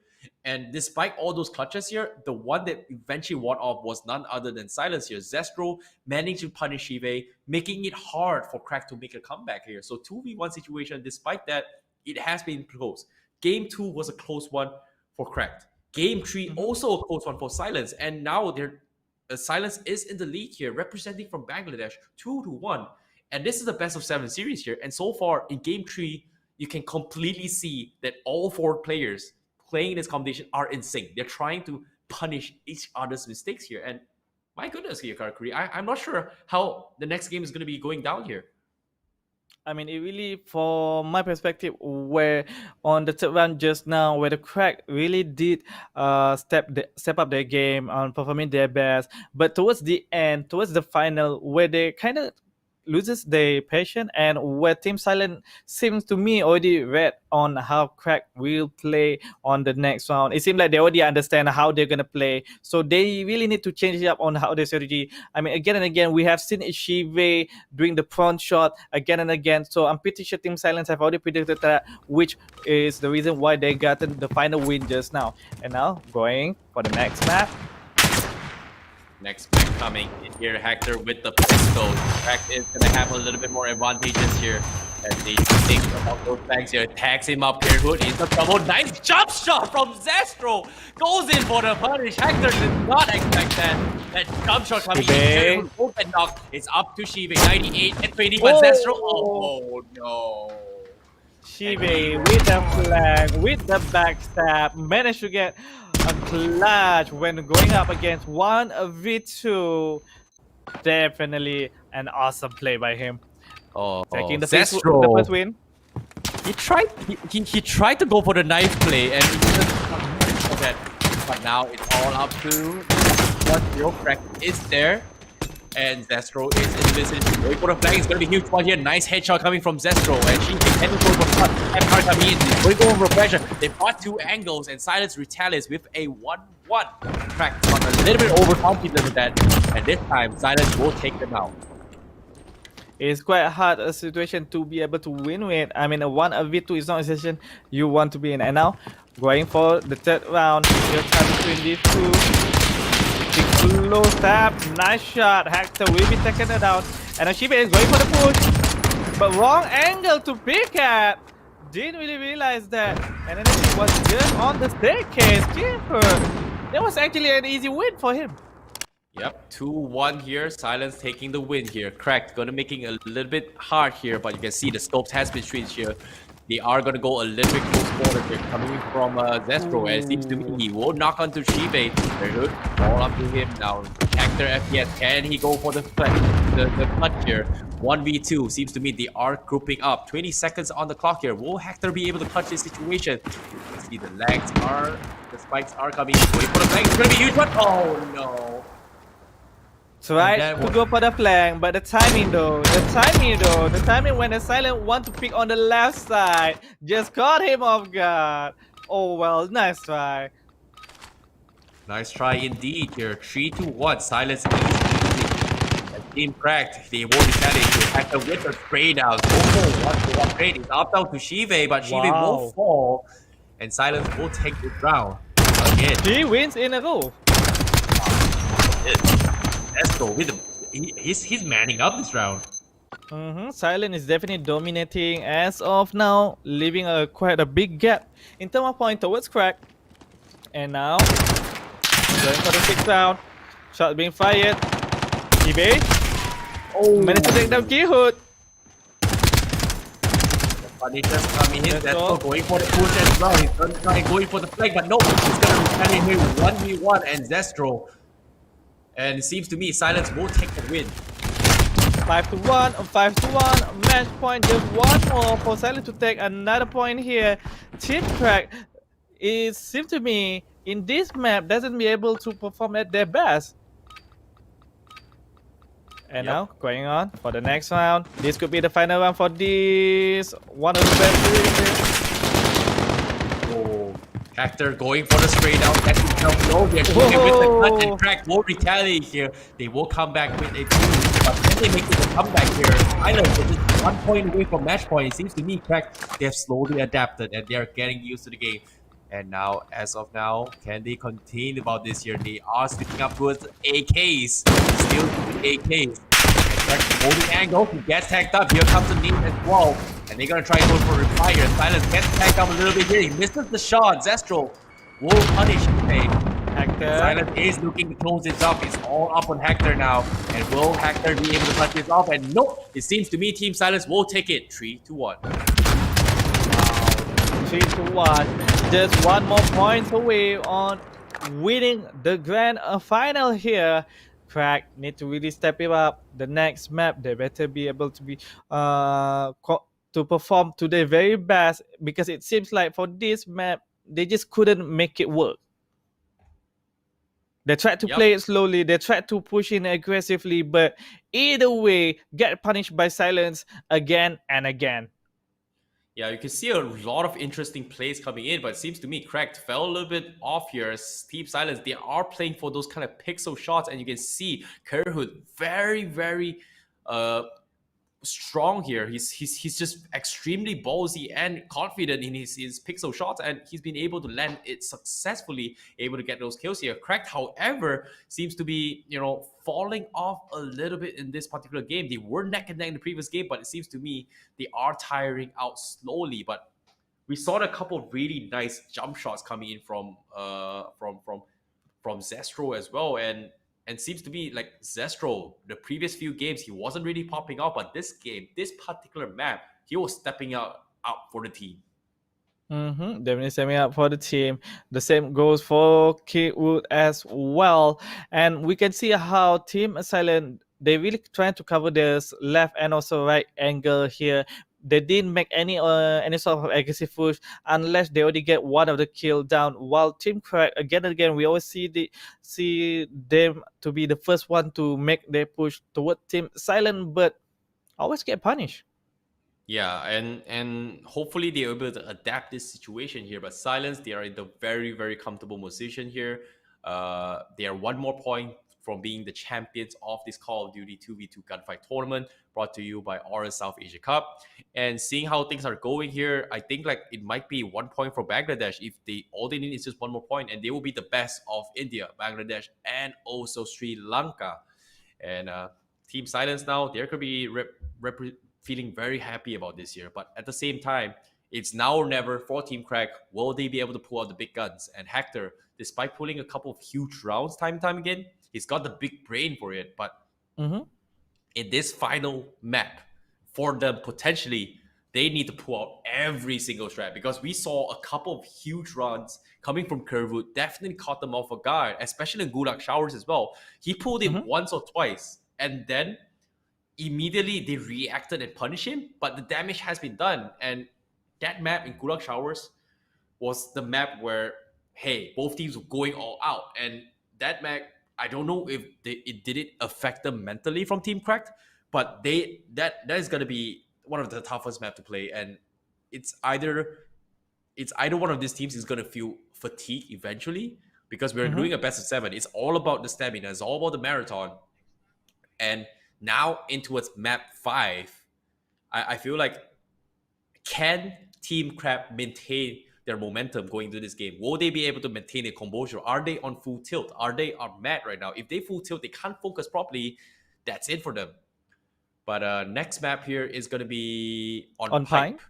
And despite all those clutches here, the one that eventually won off was none other than Silence here. Zestro managed to punish Shive, making it hard for Crack to make a comeback here. So 2v1 situation, despite that, it has been close. Game 2 was a close one for Crack. Game 3 also a close one for Silence. And now Silence is in the lead here, representing from Bangladesh, 2-1. And this is the best of 7 series here. And so far in Game 3, you can completely see that all 4 players playing this competition are in sync. They're trying to punish each other's mistakes here. And my goodness, here, Karakuri, I'm not sure how the next game is going to be going down here. I mean, it really, from my perspective, where on the third round just now, where the Crack really did step up their game on performing their best, but towards the end, towards the final, where they kind of loses their patience, and where Team Silent seems to me already read on how Crack will play on the next round. It seems like they already understand how they're gonna play, so they really need to change it up on how their strategy. I mean, again and again, we have seen Ishive doing the front shot again and again. So I'm pretty sure Team Silence have already predicted that, which is the reason why they gotten the final win just now. And now going for the next map. Next back coming in here, Hector with the pistol. Crack is going to have a little bit more advantages here as they think about those bags here. Tags him up here. Hood is the trouble. Nice jump shot from Zestro. Goes in for the punish. Hector did not expect that. That jump shot coming in. Open knock. It's up to Shive. 98 and 20, but Zestro. Oh no. Shive with the flag, with the backstab, managed to get a clutch when going up against 1v2. Definitely an awesome play by him. Taking the first win. He tried to go for the knife play and he just for that. But now it's all up to what real Crack is there. And Zestro is in the vicinity. Wait for the flag. It's going to be huge one here. Nice headshot coming from Zestro. And she can go for the cut. Coming in. Going over pressure. They've got 2 angles. And Silence retaliates with a 1-1. Crack got a little bit overconfident with that. And this time, Silence will take them out. It's quite hard a situation to be able to win with. I mean, a 1v2 is not a situation you want to be in. And now, going for the third round. Here comes between these two. Close tap, nice shot. Hector will be taken down, and Ashibe is going for the push, but wrong angle to pick at. Didn't really realize that, and then he was just on the staircase. That was actually an easy win for him. Yep, 2-1 here. Silence taking the win here. Cracked, gonna making it a little bit hard here, but you can see the scopes has been switched here. They are going to go a little bit close quarter here, coming from Zestro. And it seems to me he will knock onto Shive. Very good. All up to him now. Hector FPS, can he go for the clutch here? 1v2. Seems to me they are grouping up. 20 seconds on the clock here. Will Hector be able to clutch this situation? You can see the spikes are coming. Wait for the flank. It's going to be a huge one. Oh no. Tried to go for the flank, but the timing when the Silent want to pick on the left side just caught him off guard. Oh well, nice try. Nice try indeed here. 3-1. Silence easy. Team Cracked. They won't retaliate to Hector with the spray down. Also 1-1 trade. It's up down to Shive, but Shive will fall. And Silence will take the round again. 3 wins in a row. Zestro with him. He's manning up this round. Silent is definitely dominating as of now, leaving quite a big gap in terms of point towards Crack. And now, going for the 6th round. Shot being fired. eBay. Managed to take down Keyhood. Punisher coming in. Zestro going for the push as well. He's going to try going for the flag, but no. He's going to retaliate here 1v1 and Zestro. And it seems to me Silence will take the win. 5-1, 5-1, match point, just one more for Silence to take another point here. Team Crack, it seems to me, in this map, doesn't be able to perform at their best. And now, going on for the next round. This could be the final round for this one of the best. Hector going for the straight out. That's himself low. They're doing it with the clutch, and Crack will retaliate here. They will come back with a 2, but then they make the comeback here. Silence is just 1 point away from match point. It seems to me Crack, they have slowly adapted and they are getting used to the game. And now, as of now, can they contain about this here? They are switching up towards AKs. Still using AKs. And Crack holding angle. He gets tagged up. Here comes the name as well. And they're going to try going for a reply here. Silence gets tagged up a little bit here. He misses the shot. Zestro will punish him. And Hector. Silence is looking to close this up. It's all up on Hector now. And will Hector be able to cut this off? And nope. It seems to me Team Silence will take it. 3-1. 3-1. Just one more point away on winning the grand final here. Crack need to really step it up. The next map, they better be able to be to perform to their very best, because it seems like for this map they just couldn't make it work. They tried to play it slowly, they tried to push in aggressively, but either way, get punished by Silence again and again. Yeah, you can see a lot of interesting plays coming in, but it seems to me Cracked fell a little bit off here. Steep Silence, they are playing for those kind of pixel shots, and you can see Kerhood very strong here. He's just extremely ballsy and confident in his pixel shots, and he's been able to land it successfully, able to get those kills here. Cracked, however, seems to be falling off a little bit in this particular game. They were neck and neck in the previous game, but it seems to me they are tiring out slowly. But we saw a couple of really nice jump shots coming in from Zestro as well, and seems to be like Zestro, the previous few games, he wasn't really popping out, but this game, this particular map, he was stepping out for the team. Definitely stepping up for the team. The same goes for Kidwood as well. And we can see how Team Silent, they really trying to cover this left and also right angle here. They didn't make any sort of aggressive push unless they already get one of the kill down. While Team Crack, again and again, we always see them to be the first one to make their push toward Team Silent, but always get punished. Yeah, and hopefully they're able to adapt this situation here. But Silence, they are in the very comfortable position here. They are one more point from being the champions of this Call of Duty 2v2 Gunfight tournament, brought to you by AORUS South Asia Cup. And seeing how things are going here, I think like it might be 1 point for Bangladesh if all they need is just one more point, and they will be the best of India, Bangladesh, and also Sri Lanka. And Team Silence now, they're gonna be feeling very happy about this year. But at the same time, it's now or never for Team Crack. Will they be able to pull out the big guns? And Hector, despite pulling a couple of huge rounds time and time again, he's got the big brain for it. But in this final map, for them potentially, they need to pull out every single strat, because we saw a couple of huge runs coming from Kerwood, definitely caught them off guard, especially in Gulag Showers as well. He pulled it once or twice, and then immediately they reacted and punished him, but the damage has been done. And that map in Gulag Showers was the map where, hey, both teams were going all out. And that map, I don't know if it did it affect them mentally from Team Cracked, but that is going to be one of the toughest map to play. And it's either one of these teams is going to feel fatigued eventually, because we're doing a best of 7. It's all about the stamina. It's all about the marathon. And now into its map 5, I feel like, can Team Crab maintain their momentum going into this game? Will they be able to maintain a composure? Are they on full tilt? Are mad right now? If they full tilt, they can't focus properly. That's it for them. But next map here is going to be on Pipe.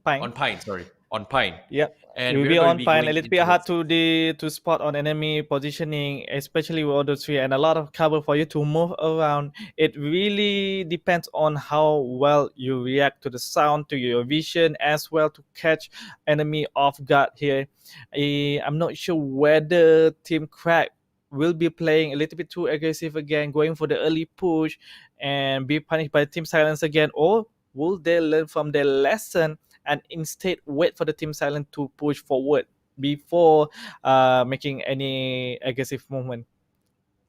On Pine, sorry. On Pine. Yep. And it will we're be going to on be Pine. going A little bit hard to spot on enemy positioning, especially with all the tree and a lot of cover for you to move around. It really depends on how well you react to the sound, to your vision, as well to catch enemy off guard here. I'm not sure whether Team Crack will be playing a little bit too aggressive again, going for the early push and be punished by Team Silence again, or will they learn from their lesson and instead wait for the Team Silent to push forward before making any aggressive movement?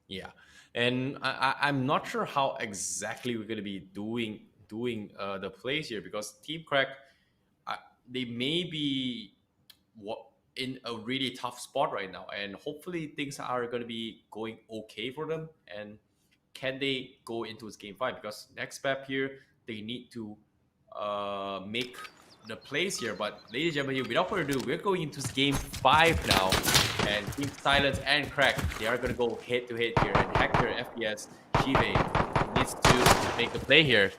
Yeah, and I'm not sure how exactly we're going to be doing the plays here, because Team Crack, they may be in a really tough spot right now, and hopefully things are going to be going okay for them. And can they go into this game 5? Because next map here, they need to make the plays here, but ladies and gentlemen, without further ado, we're going into game 5 now. And Team Silence and Crack, they are going to go head to head here. And Hector, FPS, Shive needs to make the play here.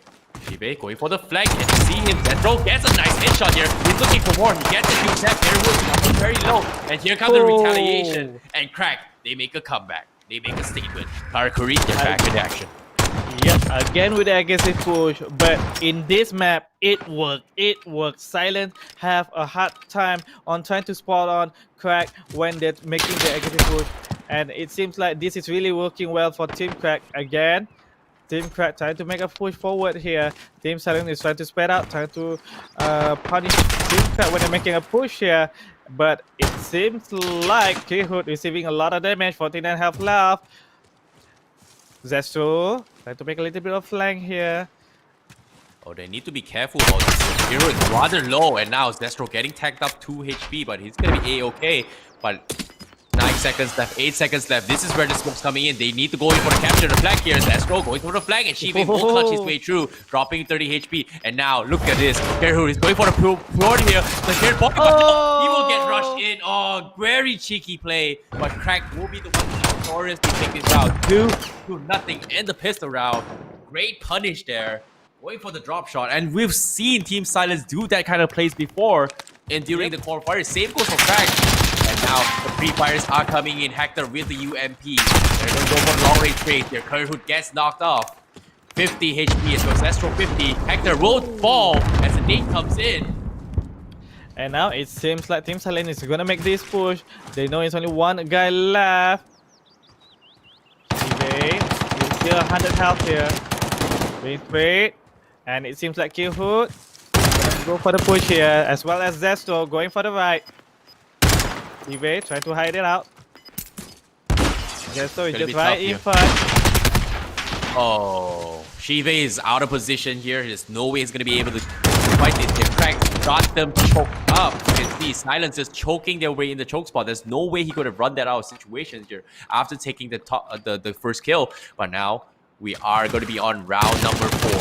Shive going for the flank. Can you see him? Zendro gets a nice headshot here. He's looking for more. He gets a huge tap. Airwood very low. And here comes the retaliation. And Crack, they make a comeback. They make a statement. Karakuri get back in action. Yep, again with the aggressive push, but in this map, it worked. It worked. Silent have a hard time on trying to spot on Crack when they're making the aggressive push, and it seems like this is really working well for Team Crack again. Team Crack trying to make a push forward here. Team Silent is trying to spread out, trying to punish Team Crack when they're making a push here. But it seems like Keyhood receiving a lot of damage, 49 health left. Zestro trying to make a little bit of flank here. Oh, they need to be careful about this. Hero is rather low, and now Zestro getting tagged up 2 HP, but he's gonna be A-okay. But 9 seconds left, 8 seconds left. This is where the smoke's coming in. They need to go in for the capture the flag here. Zestro going for the flag, and Shive will clutch his way through, dropping 30 HP. And now, look at this. Kerhu is going for the port here. The Kerhu, but no, he will get rushed in. Oh, very cheeky play. But Crack will be the one notoriously take this round. 2-0 in the pistol round. Great punish there. Going for the drop shot. And we've seen Team Silence do that kind of plays before. And during the qualifiers, same goes for Crack. And now the pre-fires are coming in. Hector with the UMP. They're going to go for long range trade here. Kerhood gets knocked off. 50 HP as well. Zestro 50. Hector will fall as the nade comes in. And now it seems like Team Silent is going to make this push. They know it's only one guy left. He's still 100 health here. Being sprayed. And it seems like Killhood gonna go for the push here, as well as Zestro going for the right. Shive trying to hide it out. Zestro is just right in front. Oh, Shive is out of position here. There's no way he's gonna be able to fight this. The Crack got them choked up. You can see Silence is choking their way in the choke spot. There's no way he could have run that out of situation here after taking the the first kill. But now we are going to be on round number 4.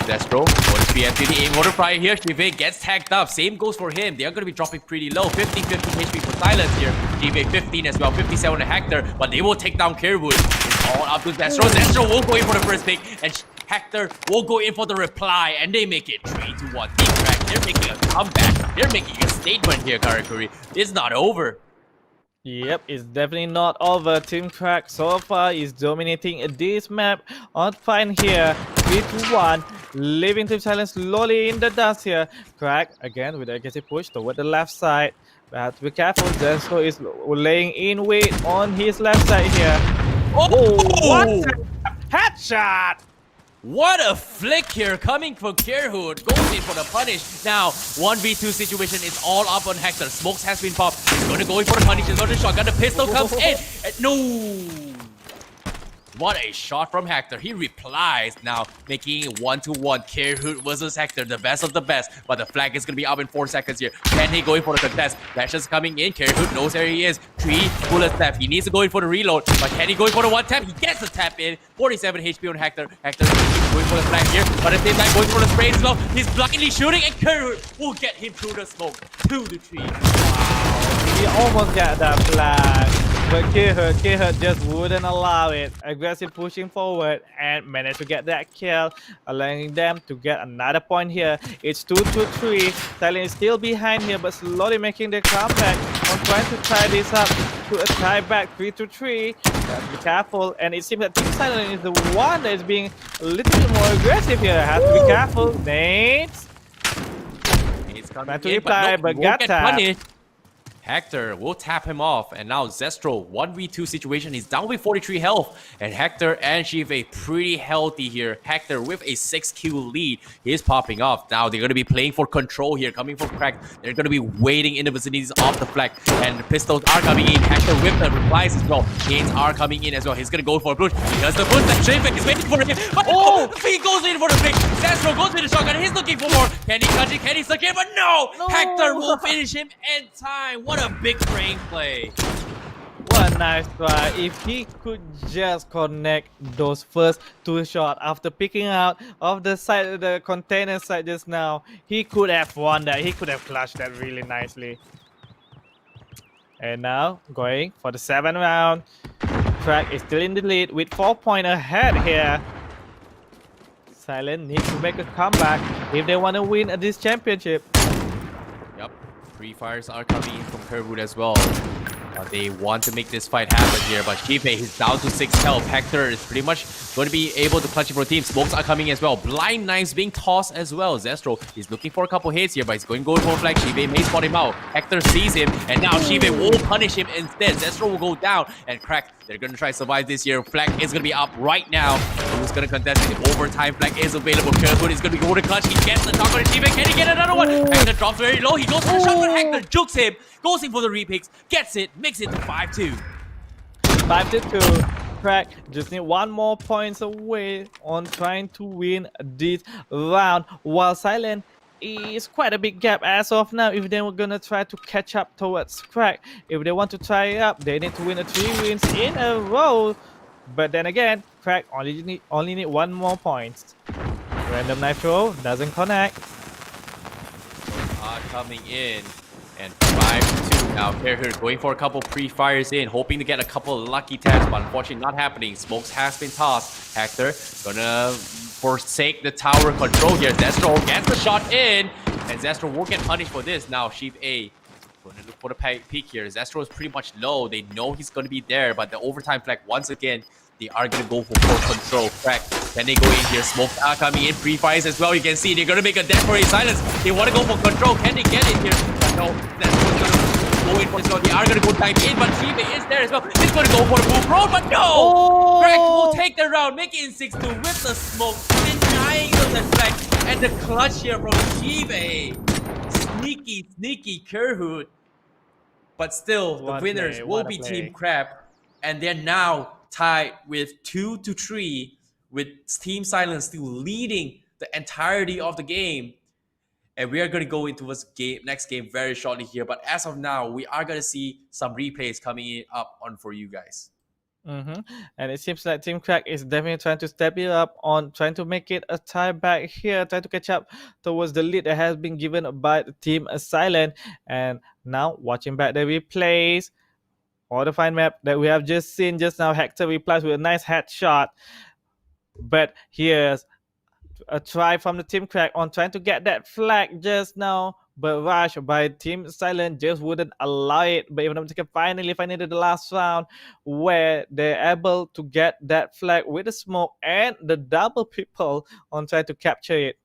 Zestro, going to be empty the aim motor fire here. Shive gets tagged up. Same goes for him. They are going to be dropping pretty low. 15 HP for Silence here. Shive 15 as well. 57 to Hector. But they will take down Kerwood. It's all up to Zestro. Zestro will go in for the first pick. And Hector will go in for the reply. And they make it 3-1. Team Crack, they're making a comeback. They're making a statement here, Karakuri. It's not over. Yep, it's definitely not over. Team Crack so far is dominating this map on fine here. 3-1, leaving Team Silence slowly in the dust here. Crack again with the aggressive push toward the left side. But have to be careful. Zestro is laying in weight on his left side here. Oh, what a headshot! What a flick here coming from Kerhood. Goes in for the punish. Now, 1v2 situation is all up on Hector. Smokes has been popped. He's going to go in for the punish. He's going to shotgun. The pistol comes in. And no! What a shot from Hector. He replies now, making it 1-1. Kerhood versus Hector, the best of the best. But the flag is going to be up in 4 seconds here. Can he go in for the contest? Flashes coming in. Kerhood knows where he is. 3 bullets left. He needs to go in for the reload. But can he go in for the one tap? He gets the tap in. 47 HP on Hector. Hector going for the flag here. But at the same time, going for the spray as well. He's blindly shooting, and Kerhood will get him through the smoke. 2-3. Wow. He almost got that flag. But Keyhood just wouldn't allow it. Aggressive pushing forward and managed to get that kill, allowing them to get another point here. It's 2-3. Silent is still behind here, but slowly making the comeback on trying to tie this up to a tie back 3-3. Be careful, and it seems that Team Silent is the one that is being a little bit more aggressive here. Has to be careful. Nades. Trying to reply, but got tapped. Hector will tap him off, and now Zestro 1v2 situation. He's down with 43 health, and Hector and Shive pretty healthy here. Hector with a 6 kill lead. He is popping off. Now they're going to be playing for control here, coming from Crack. They're going to be waiting in the vicinities of the flag, and the pistols are coming in. Hector with the replies as well. Chains are coming in as well. He's going to go for a push. He does the push, and Shive is waiting for him. But oh, he goes in for the pick. Zestro goes with the shotgun. He's looking for more. Can he catch it? Can he suck it? But no! Hector will finish him in time. What a big brain play. a nice try. If he could just connect those first 2 shots after picking out of the side, the container side just now, he could have won that. He could have clutched that really nicely. And now going for the 7th round. Crack is still in the lead with 4 points ahead here. Silent needs to make a comeback if they want to win this championship. Yep, free fires are coming in from Kerwood as well. They want to make this fight happen here, but GIGABYTE is down to 6 health. Hector is pretty much going to be able to clutch it for the team. Smokes are coming as well. Blind knives being tossed as well. Zestro is looking for a couple hits here, but he's going to go for a flag. GIGABYTE may spot him out. Hector sees him, and now GIGABYTE will punish him instead. Zestro will go down, and Crack, they're going to try to survive this here. Flag is going to be up right now. Who's going to contest it? Overtime flag is available. Kerwood is going to be going to clutch. He gets the knock on GIGABYTE. Can he get another one? Hector drops very low. He goes for the shot, but Hector jukes him. Goes in for the repicks. Gets it. Makes it to 5-2. 5-2. Crack just need 1 more points away on trying to win this round, while Silent is quite a big gap as of now. If they were gonna try to catch up towards Crack, if they want to try it up, they need to win 3 wins in a row. But then again, Crack only need 1 more points. Random knife throw doesn't connect. Coming in, and 5-2 now. Kerwood going for a couple pre-fires in, hoping to get a couple lucky taps, but unfortunately not happening. Smokes has been tossed. Hector gonna forsake the tower control here. Zestro gets the shot in, and Zestro will get punished for this. Now GIGABYTE gonna look for the peak here. Zestro is pretty much low. They know he's gonna be there, but the overtime flag once again, they are gonna go for control. Crack, can they go in here? Smokes are coming in, pre-fires as well. You can see they're gonna make a desperate silence. They want to go for control. Can they get it here? But no, that's what's gonna go in for as well. They are gonna go dive in, but GIGABYTE is there as well. He's gonna go for the move road, but no! Oh! Crack will take the round, make it in 6-2 with the smoke, denying the flag, and the clutch here from GIGABYTE. Sneaky Kerwood. But still, the winners will be Team Crab, and they're now tied with 2-3, with Team Silence still leading the entirety of the game. And we are going to go into this next game very shortly here. But as of now, we are going to see some replays coming up on for you guys. And it seems like Team Crack is definitely trying to step it up on trying to make it a tie back here, trying to catch up towards the lead that has been given by the Team Silent. And now watching back the replays, or the fine map that we have just seen just now, Hector replies with a nice headshot. But here's a try from the Team Crack on trying to get that flag just now, but rush by Team Silent just wouldn't allow it. But even though they can finally the last round where they're able to get that flag with the smoke and the double people on trying to capture it.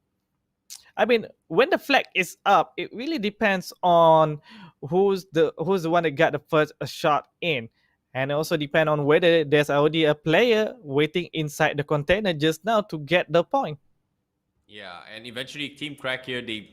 I mean, when the flag is up, it really depends on who's the one that got the first shot in. And it also depends on whether there's already a player waiting inside the container just now to get the point. Yeah, and eventually Team Crack here, they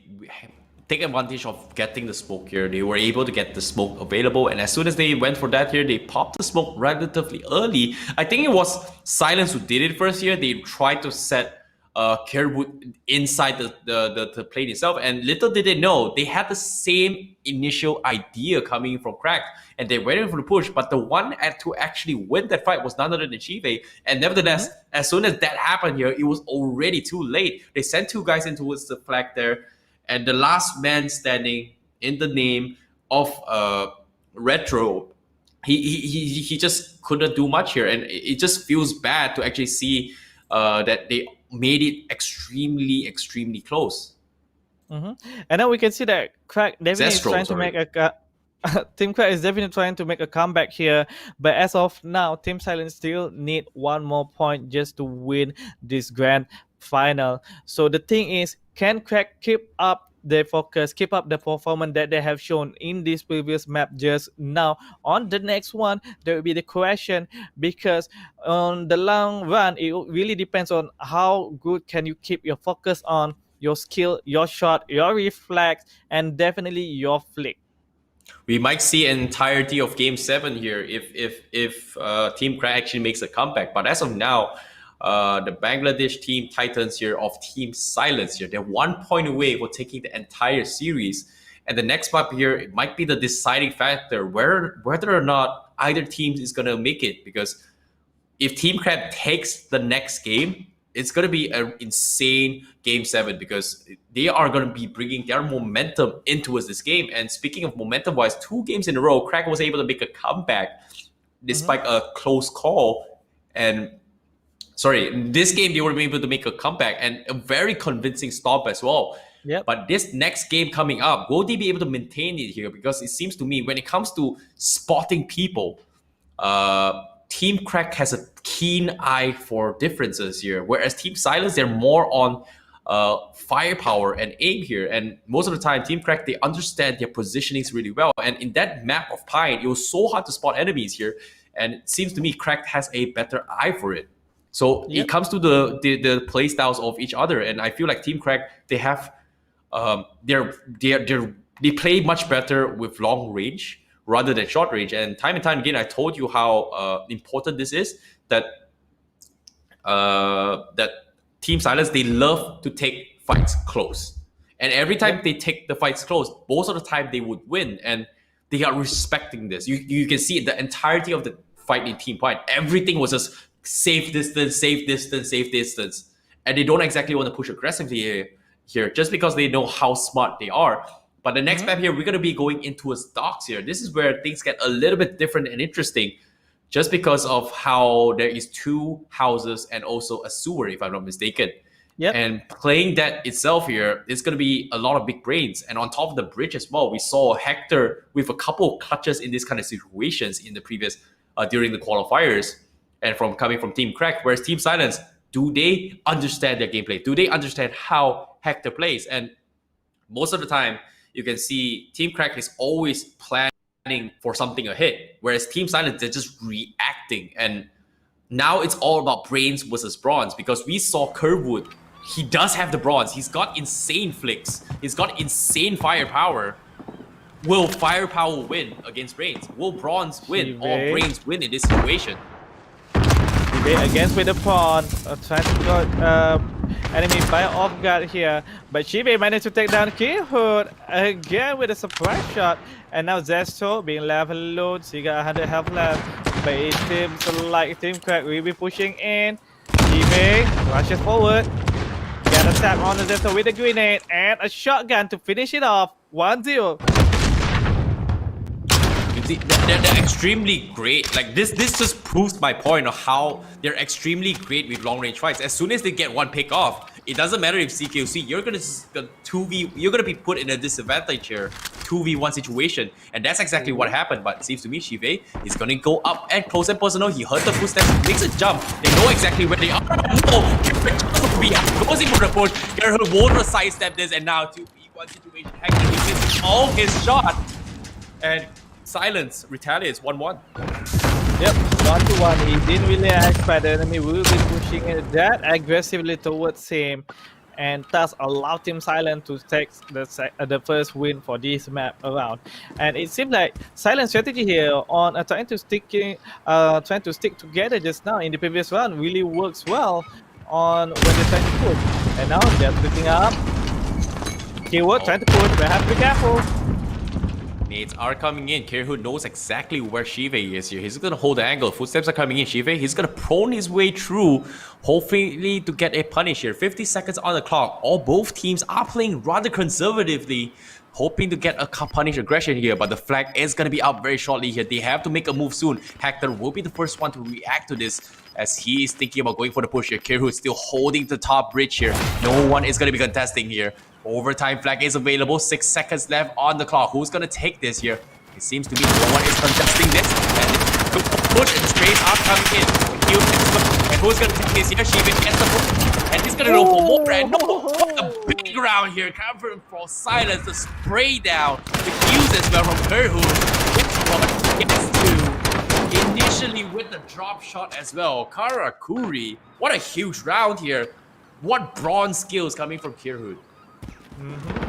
take advantage of getting the smoke here. They were able to get the smoke available, and as soon as they went for that here, they popped the smoke relatively early. I think it was Silence who did it first here. They tried to set Kerwood inside the plane itself, and little did they know, they had the same initial idea coming from Crack, and they went in for the push, but the one to actually win that fight was none other than GIGABYTE. And nevertheless, as soon as that happened here, it was already too late. They sent 2 guys in towards the flag there, and the last man standing in the name of Retro, he just couldn't do much here, and it just feels bad to actually see that they made it extremely close. And now we can see that Crack definitely is trying to make a Team Crack is definitely trying to make a comeback here, but as of now, Team Silent still need 1 more point just to win this grand final. So the thing is, can Crack keep up their focus, keep up the performance that they have shown in this previous map just now? On the next one, there will be the question, because on the long run, it really depends on how good can you keep your focus on your skill, your shot, your reflex, and definitely your flick. We might see an entirety of Game 7 here if Team Crack actually makes a comeback. But as of now, the Bangladesh Team Titans here of Team Silence here, they're 1 point away for taking the entire series. And the next map here, it might be the deciding factor whether or not either team is going to make it. Because if Team Crab takes the next game, it's going to be an insane game 7 because they are going to be bringing their momentum into this game. And speaking of momentum wise, 2 games in a row, Crack was able to make a comeback despite a close call. And sorry, this game they were able to make a comeback and a very convincing stomp as well. Yep. But this next game coming up, will they be able to maintain it here? Because it seems to me when it comes to spotting people, Team Crack has a keen eye for differences here, whereas Team Silence, they're more on firepower and aim here. And most of the time, Team Crack, they understand their positionings really well. And in that map of Pine, it was so hard to spot enemies here. And it seems to me Crack has a better eye for it. So it comes to the play styles of each other. And I feel like Team Crack, they have they play much better with long range rather than short range. And time again, I told you how important this is. That Team Silence, they love to take fights close, and every time they take the fights close, most of the time they would win, and they are respecting this. You can see the entirety of the fight in Team Fight. Everything was just safe distance, and they don't exactly want to push aggressively here just because they know how smart they are. But the next map here, we're going to be going into a docks here. This is where things get a little bit different and interesting, just because of how there is 2 houses and also a sewer, if I'm not mistaken. Yep. And playing that itself here, it's going to be a lot of big brains. And on top of the bridge as well, we saw Hector with a couple of clutches in this kind of situations in the previous, during the qualifiers, and coming from Team Crack. Whereas Team Silence, do they understand their gameplay? Do they understand how Hector plays? And most of the time, you can see Team Crack is always planning for something ahead, whereas Team Silence, they're just reacting. And now it's all about brains versus bronze, because we saw Kerwood, he does have the bronze, he's got insane flicks, he's got insane firepower. Will firepower win against brains? Will bronze win or brains win in this situation? Against with the pawn, trying to got enemy by off guard here, but Shibe managed to take down Keyhood again with a surprise shot, and now Zesto being left alone. So he got 100 health left, but it seems like Team Crack will be pushing in. Shibe rushes forward, get a tap on the Zesto with a grenade and a shotgun to finish it off. 1-0. They're extremely great. Like this just proves my point of how they're extremely great with long range fights. As soon as they get one pick off, it doesn't matter if CQC, you're gonna be put in a disadvantage here, 2v1 situation, and that's exactly what happened. But it seems to me Shive is gonna go up and close and personal. He heard the footsteps, makes a jump. They know exactly where they are. Goes in for the push. Gerhard won't sidestep this, and now 2v1 situation. Hector, he misses all his shot, and Silence retaliates 1-1. Yep, 1-1. He didn't really expect the enemy will be pushing it that aggressively towards him, and thus allow Team Silent to take the first win for this map around. And it seems like Silent strategy here on trying to stick together just now in the previous round really works well on when they're trying to push. And now they're splitting up. Keyword trying to push, but have to be careful. Nades are coming in. Kerhood knows exactly where Shive is here. He's gonna hold the angle. Footsteps are coming in. Shive, he's gonna prone his way through, hopefully to get a punish here. 50 seconds on the clock. Both teams are playing rather conservatively, hoping to get a punish aggression here, but the flag is gonna be up very shortly here. They have to make a move soon. Hector will be the first one to react to this, as he is thinking about going for the push here. Kerhood still holding the top bridge here. No one is gonna be contesting here. Overtime flag is available. 6 seconds left on the clock. Who's gonna take this here? It seems to be no one is contesting this. And push and sprays are coming in. And who's gonna take this here? Shiva gets the push. And he's gonna go for more. And no, what a big round here. Coming for Silence. The spray down. The Qs as well from Kerhood. Gets to initially with the drop shot as well. Karakuri. What a huge round here. What bronze skills coming from Kerhood.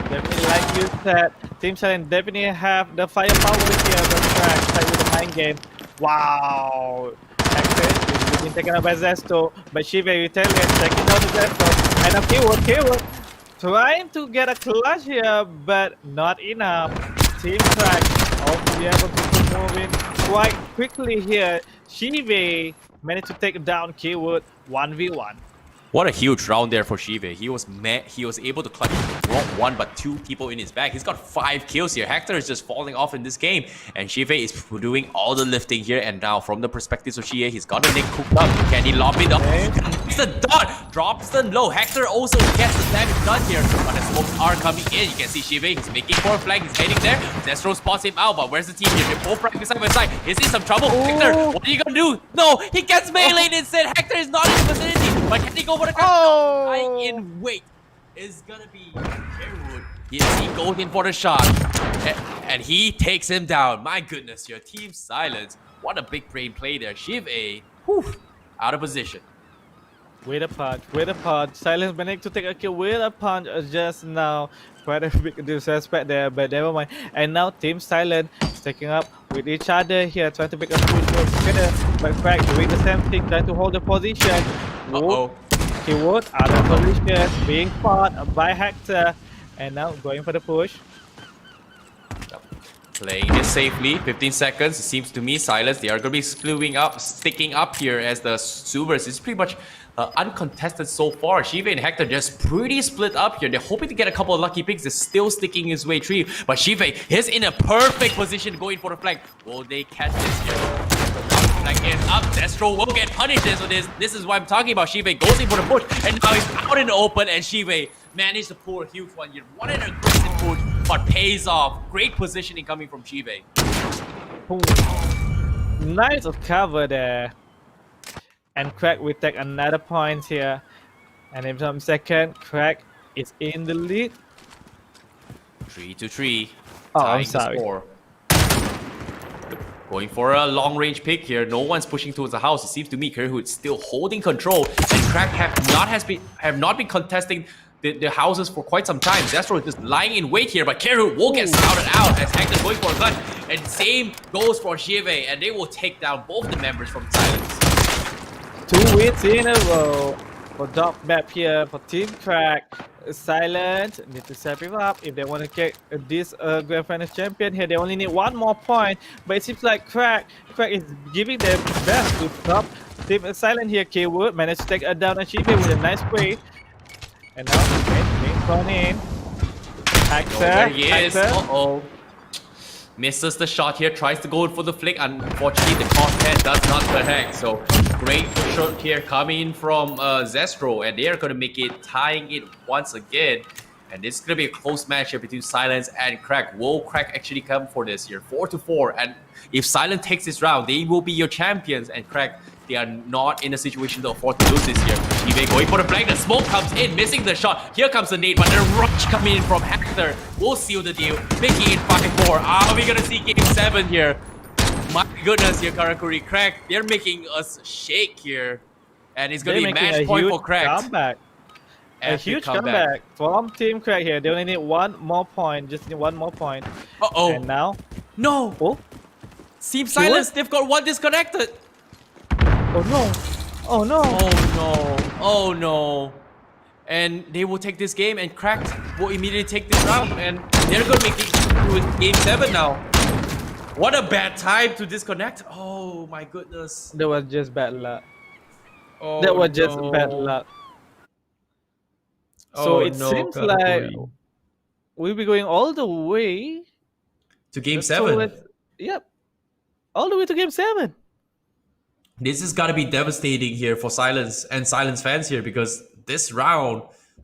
Definitely, like you said, Team Silent definitely have the firepower here on the track, like with the mind game. Wow! Hector is being taken up by Zesto, but Shive retaliates, taking down the Zesto, and a Keyword trying to get a clutch here, but not enough. Team Crack also be able to move in quite quickly here. Shive managed to take down Keywood 1v1. What a huge round there for Shive. He was able to clutch not one but two people in his back. He's got 5 kills here. Hector is just falling off in this game, and Shive is doing all the lifting here. And now, from the perspective of Shive, he's got the Nick cooked up. Can he lob it up? It's the dot, drops the low. Hector also gets the damage done here, but the smokes are coming in. You can see Shive. He's making for a flag. He's heading there. Zestro spots him out, but where's the team here? They're both right side by side. Is he some trouble? Hector, what are you gonna do? No, he gets meleeed instead. Hector is not in the vicinity, but can he go for the crack? Lying in wait is gonna be Sherwood. Yes, he goes in for the shot, and he takes him down. My goodness, your team silence. What a big brain play there. Shiv A, out of position. With a punch. Silence managed to take a kill with a punch just now. Quite a big disrespect there, but never mind. And now Team Silent taking up with each other here, trying to make a good together. But Crack doing the same thing, trying to hold the position. Keywood out of position, being fought by Hector, and now going for the push. Playing this safely, 15 seconds. It seems to me, Silence, they are going to be sticking up here as the Subers is pretty much uncontested so far. Shiva and Hector just pretty split up here. They're hoping to get a couple of lucky picks. They're still sticking his way through, but Shiva is in a perfect position going for the flank. Will they catch this here? Flank is up. Destro will get punished for this. This is what I'm talking about. Shiva goes in for the push, and now he's out in the open, and Shiva managed to pull a huge one here. What an aggressive push, but pays off. Great positioning coming from Shiva. Nice cover there. And Crack will take another point here. And in some second, Crack is in the lead. 3-3. Oh, tying I'm sorry. the score. Going for a long-range pick here. No one's pushing towards the house. It seems to me Kerhood still holding control, and Crack have not been contesting the houses for quite some time. Zestro is just lying in wait here, but Kerhood will get scouted out as Hector's going for a gun. And same goes for Shive, and they will take down both the members from Silence. 2 wins in a row for Dog Map here for Team Crack. Silent need to step it up if they want to get this Grand Finals champion here. They only need 1 more point, but it seems like Crack is giving them best to stop Team Silent here. Keywood managed to take down Shive with a nice play. And now being thrown in. Hector, There he is. Uh-oh. Misses the shot here, tries to go for the flick. Unfortunately, the crosshair does not connect. So great shot here coming in from Zestro, and they are going to make it, tying it once again. And this is going to be a close match here between Silence and Crack. Will Crack actually come for this here? 4-4. And if Silence takes this round, they will be your champions. And Crack, they are not in a situation to afford to lose this here. Shive going for the flank. The smoke comes in, missing the shot. Here comes the nade, but the rush coming in from Hector will seal the deal, making it 5-4. Are we going to see game 7 here? My goodness here, Karakuri. Crack, they're making us shake here. And it's going to be match point for Crack. Comeback. A huge comeback from Team Crack here. They only need 1 more point. Just need 1 more point. Uh-oh. And now? No. Oh? Team Silence, they've got 1 disconnected. Oh no. Oh no. Oh no. Oh no. And they will take this game, and Cracked will immediately take this round, and they're going to make it to game 7 now. What a bad time to disconnect. Oh my goodness. That was just bad luck. Oh, That was just bad luck. So it seems like we'll be going all the way to game 7. Yep. All the way to game 7. This is gotta be devastating here for Silence and Silence fans here, because this round,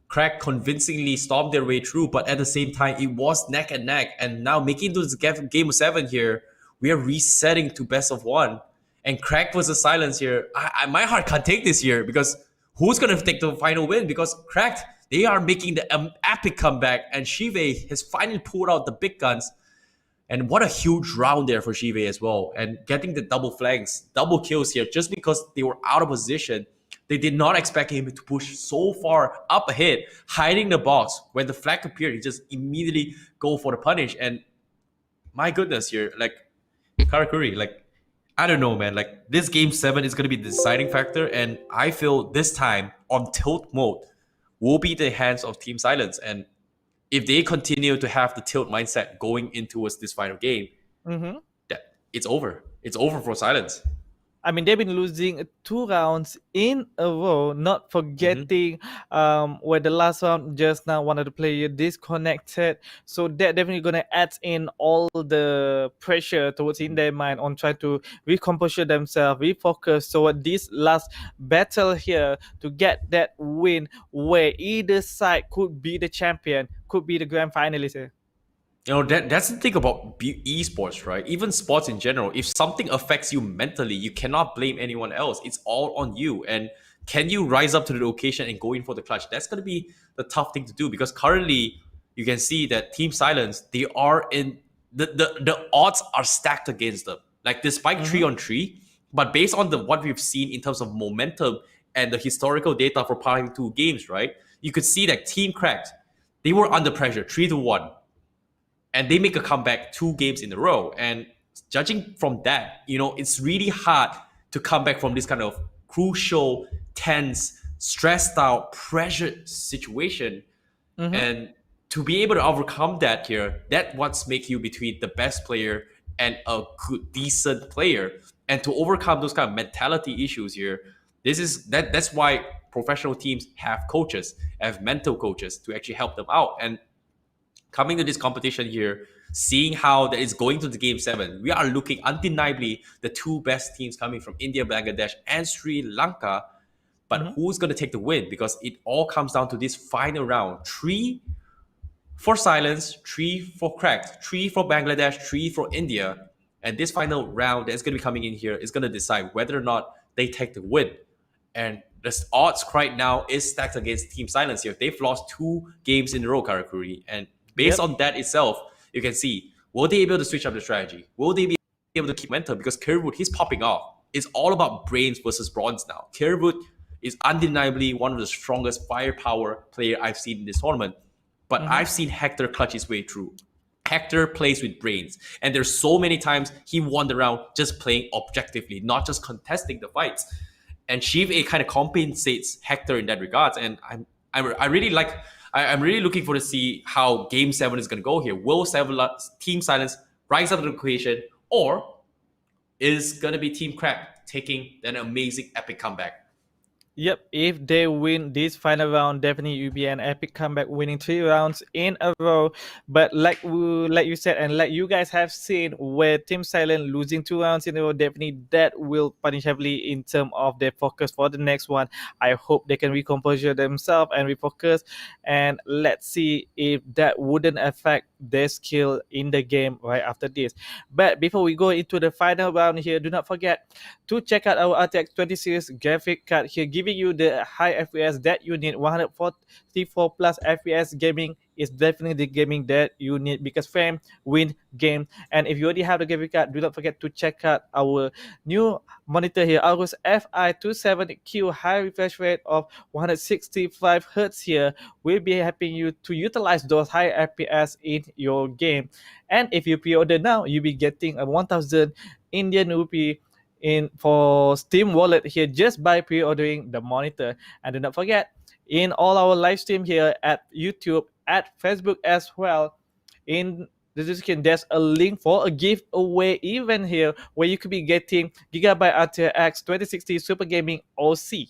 Crack convincingly stormed their way through, but at the same time, it was neck and neck. And now making this game 7 here, we are resetting to best of 1. And Crack versus Silence here, my heart can't take this here, because who's gonna take the final win? Because Cracked, they are making the epic comeback, and Shive has finally pulled out the big guns. And what a huge round there for Shive as well. And getting the double flanks, double kills here, just because they were out of position. They did not expect him to push so far up ahead, hiding the box. When the flag appeared, he just immediately go for the punish. And my goodness here, like, Karakuri, like, I don't know, man. Like, this game 7 is going to be the deciding factor. And I feel this time on tilt mode, will be the hands of Team Silence. And if they continue to have the tilt mindset going in towards this final game, Mm-hmm. that it's over. It's over for Silence. I mean, they've been losing 2 rounds in a row, not Mm-hmm. forgetting where the last round just now one of the player disconnected. So that definitely gonna add in all the pressure towards in their mind on trying to recompose themselves, refocus. So this last battle here to get that win where either side could be the champion, could be the grand finalist here. You know, that's the thing about esports, right? Even sports in general. If something affects you mentally, you cannot blame anyone else. It's all on you. And can you rise up to the occasion and go in for the clutch? That's going to be the tough thing to do, because currently you can see that Team Silence, they are in the odds are stacked against them. Like despite Mm-hmm. 3-on-3, but based on the what we've seen in terms of momentum and the historical data for prior two games, right? You could see that Team Cracked, they were under pressure, 3-1, and they make a comeback 2 games in a row. And judging from that, it's really hard to come back from this kind of crucial, tense, stressed out, pressured situation. Mm-hmm. And to be able to overcome that here, that what's make you between the best player and a good, decent player. And to overcome those kind of mentality issues here, that's why professional teams have coaches, have mental coaches to actually help them out. And coming to this competition here, seeing how that is going to the game 7, we are looking undeniably the two best teams coming from India, Bangladesh, and Sri Lanka. But Mm-hmm. who's going to take the win? Because it all comes down to this final round: 3 for Silence, 3 for Cracked, 3 for Bangladesh, 3 for India. And this final round that's going to be coming in here is going to decide whether or not they take the win. And the odds right now is stacked against Team Silence here. They've lost 2 games in a row, Karakuri. And based Yep. on that itself, you can see, will they be able to switch up the strategy? Will they be able to keep momentum? Because Kerwood, he's popping off. It's all about brains versus bronze now. Kerwood is undeniably one of the strongest firepower player I've seen in this tournament. But Mm-hmm. I've seen Hector clutch his way through. Hector plays with brains, and there's so many times he won the round just playing objectively, not just contesting the fights. And Shiv A kind of compensates Hector in that regards. And I really like. I'm really looking for to see how Game 7 is going to go here. Will Team Silence rise up to the occasion, or is going to be Team Crack taking an amazing epic comeback? Yep, if they win this final round, definitely will be an epic comeback, winning 3 rounds in a row. But like you said, and like you guys have seen, where Team Silent losing 2 rounds in a row, definitely that will punish heavily in terms of their focus for the next one. I hope they can recompose themselves and refocus, and let's see if that wouldn't affect their skill in the game right after this. But before we go into the final round here, do not forget to check out our RTX 20 series graphic card here, giving you the high FPS that you need. 144 plus FPS gaming is definitely the gaming that you need, because frame win game. And if you already have the graphic card, do not forget to check out our new monitor here, AORUS FI27Q, high refresh rate of 165 Hz here will be helping you to utilize those high FPS in your game. And if you pre-order now, you'll be getting a 1000 Indian rupee in for Steam wallet here just by pre-ordering the monitor. And do not forget, in all our live stream here at YouTube, at Facebook as well, in the description there's a link for a giveaway event here where you could be getting Gigabyte RTX 2060 Super Gaming OC.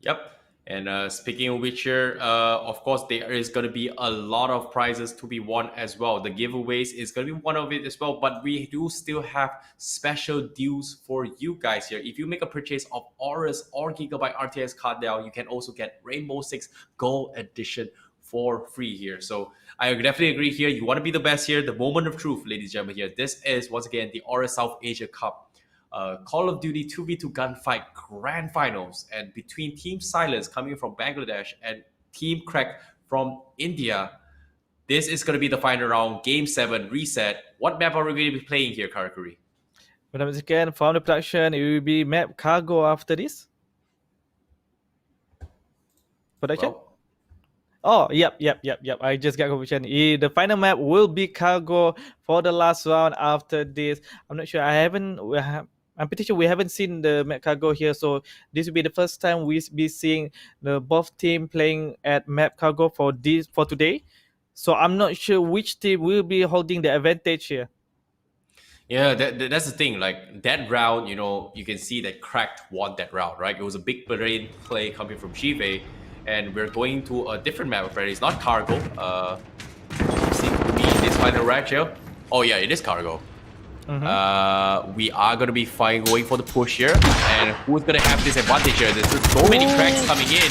Yep. And speaking of which, here, of course, there is going to be a lot of prizes to be won as well. The giveaways is going to be one of it as well. But we do still have special deals for you guys here. If you make a purchase of AORUS or Gigabyte RTX card now, you can also get Rainbow Six Gold Edition for free here. So I definitely agree here. You want to be the best here. The moment of truth, ladies and gentlemen, here. This is, once again, the AORUS South Asia Cup. Call of Duty 2v2 Gunfight Grand Finals, and between Team Silence coming from Bangladesh and Team Crack from India. This is going to be the final round, Game 7 reset. What map are we going to be playing here, Karakuri? But again, from the production, it will be map cargo after this. Production? Well, Oh, yep. I just got confirmation. The final map will be cargo for the last round after this. I'm not sure. I haven't. I'm pretty sure we haven't seen the Map Cargo here, so this will be the first time we be seeing the both team playing at Map Cargo for today. So I'm not sure which team will be holding the advantage here. Yeah, that's the thing. Like that round, you can see that Cracked won that round, right? It was a big brain play coming from Shive, and we're going to a different map. Apparently, it's not Cargo. Seems to be this final rack here. Oh yeah, it is Cargo. We are gonna be going for the push here, and who's gonna have this advantage here? There's just so many cracks coming in.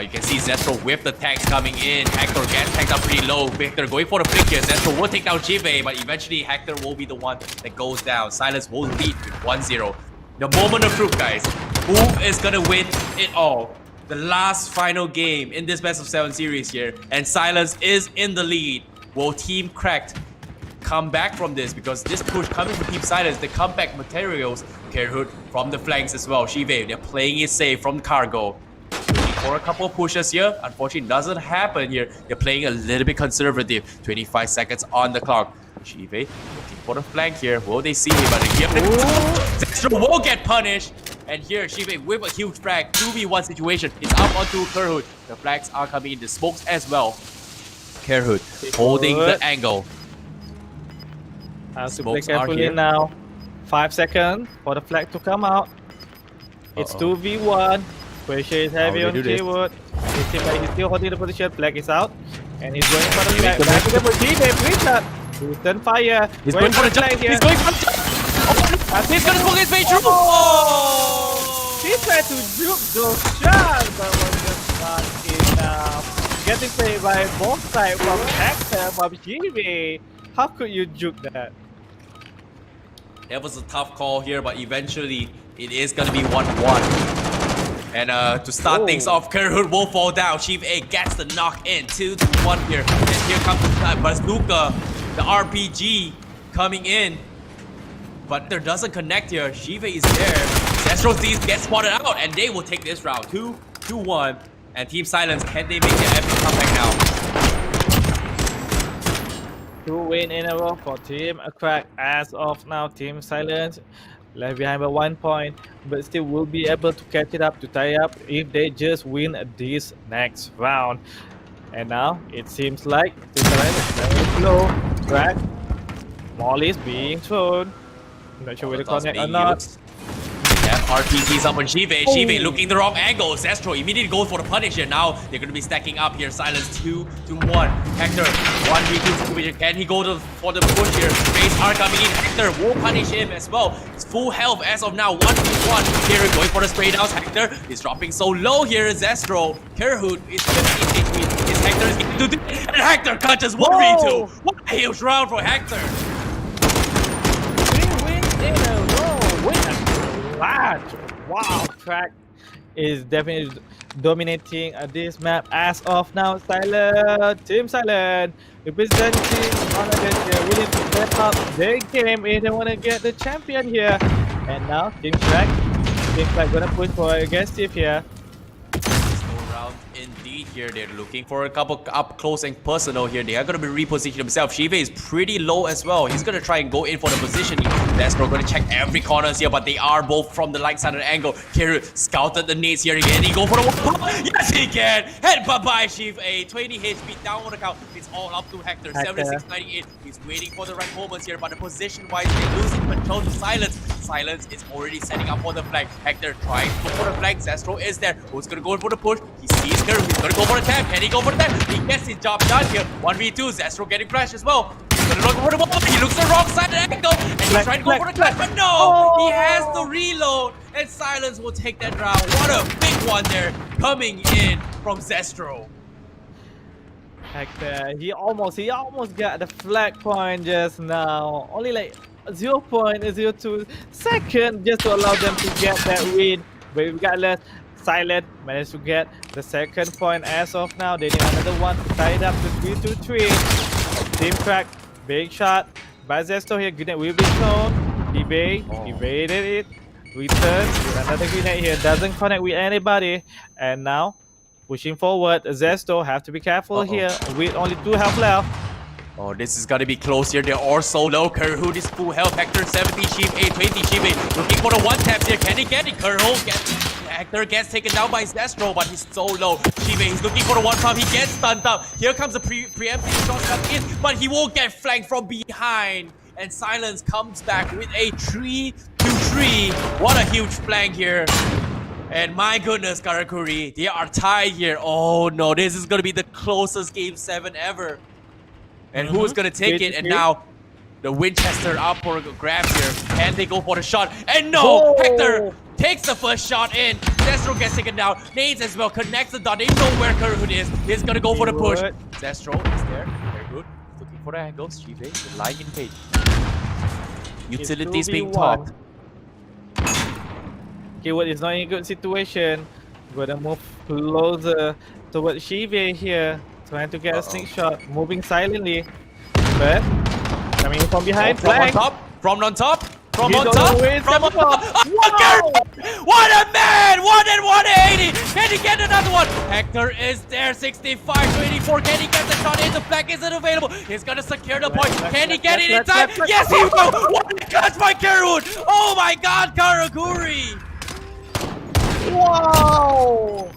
You can see Zestro with the tags coming in. Hector gets tagged up pretty low. Hector going for the flick here. Zestro will take down Chive, but eventually Hector will be the one that goes down. Silence will lead with 1-0. The moment of truth, guys. Who is gonna win it all? The last final game in this best of 7 series here, and Silence is in the lead. Will Team Cracked come back from this? Because this push coming from Team Silence, the comeback materials, Kerhood from the flanks as well. Shive, they're playing it safe from Cargo. Looking for a couple of pushes here. Unfortunately, it doesn't happen here. They're playing a little bit conservative. 25 seconds on the clock. Shive looking for the flank here. Will they see him? But here, Zestro will get punished. And here, Shive with a huge frag. 2v1 situation. It's up onto Kerhood. The flags are coming in. The smokes as well. Kerhood holding the angle. Have to play carefully now. 5 seconds for the flag to come out. It's 2v1. Pressure is heavy on Keyword. It seems like he's still holding the position. Flag is out. And he's going for the flag. Back to the position. Please not. Return fire. He's going for the flag here. He's going for the jump. He's going to smoke his way through. Oh! He tried to juke those shots, but was just not enough. Getting played by both sides from Hector, from GB. How could you juke that? That was a tough call here, but eventually it is going to be 1-1. And to start things off, Kerhood will fall down. Chief A gets the knock in. 2-1 here. And here comes the bazooka, the RPG coming in. But there doesn't connect here. Shiva is there. Zestro Z's get spotted out, and they will take this round. 2-1. And Team Silence, can they make their epic comeback now? 2 wins in a row for Team Crack. As of now, Team Silence left behind by 1 point, but still will be able to catch it up, to tie up if they just win this next round. And now it seems like Team Silence is very slow. Crack. Molly is being thrown. I'm not sure whether to connect or not. RPGs up on Shive. Shive looking the wrong angle. Zestro immediately goes for the punish here. Now they're going to be stacking up here. Silence 2-1. Hector 1v2 situation. Can he go for the push here? Space are coming in. Hector will punish him as well. It's full health as of now. 1v1. Here going for the spray downs. Hector is dropping so low here. Zestro. Kerhood is 15 HP. His Hector is getting to the... And Hector catches 1v2. What a huge round for Hector. 3 wins in a row. Win large. Wow, Crack is definitely dominating this map as of now. Silent, Team Silent representing on here, willing to step up their game if they want to get the champion here. And now Team Crack gonna push for aggressive here. Round indeed here. They're looking for a couple up close and personal here. They are going to be repositioning themselves. Shiva is pretty low as well. He's going to try and go in for the positioning. Zestro going to check every corners here, but they are both from the light side of the angle. Kiru scouted the nades here again. He go for the one. Yes, he can. Head bye-bye, Shiva. 20 HP down on the count. It's all up to Hector. 76-98. He's waiting for the right moments here, but the position-wise, they're losing control to Silence. Silence is already setting up for the flank. Hector trying to go for the flank. Zestro is there. Who's going to go for the push? He sees Kerr. He's going to go for the tap. Can he go for the tap? He gets his job done here. 1v2. Zestro getting flashed as well. He's going to look for the ball. He looks the wrong side of the angle. And he's trying to go for the clash. But no! He has the reload. And Silence will take that round. What a big one there. Coming in from Zestro. Hector, he almost got the flag point just now. Only like 0.02 seconds just to allow them to get that win. But regardless, Silent managed to get the second point as of now. They need another one to tie it up to 3-3. Team Crack, big shot by Zestro here. Grenade will be thrown. Evaded it. Returns with another grenade here. Doesn't connect with anybody. And now pushing forward, Zestro have to be careful here with only 2 health left. Oh, this is gonna be close here. They're all so low. Kerhood is full health. Hector 70 sheep, 820 sheep. Looking for the one taps here. Can he get it? Hector gets taken down by Zestro, but he's so low. Shibe, he's looking for the one pump. He gets stunned up. Here comes the preemptive shot coming in, but he won't get flanked from behind. And Silence comes back with a 3-3. What a huge flank here. And my goodness, Karakuri, they are tied here. Oh no, this is gonna be the closest game 7 ever. And who's gonna take it? And now the Winchester up for grabs here. Can they go for the shot? And no! Hector takes the first shot in. Zestro gets taken down. Nades as well connects the dot. They know where Kerhood is. He's gonna go for the push. Zestro is there. Very good. He's looking for the angles. Shive lying in page. Utilities being topped. Keyword is not in a good situation. Gonna move closer towards Shive here. Trying to get a sneak shot. Moving silently. But coming from behind. From on top. From on top. From on top. Wow! What a man! 180! Can he get another one? Hector is there. 65-24. Can he get the shot in? The flag isn't available. He's gonna secure the point. Can he get it in time? Yes, he will! What a catch by Kerhood! Oh my god, Karakuri! Wow!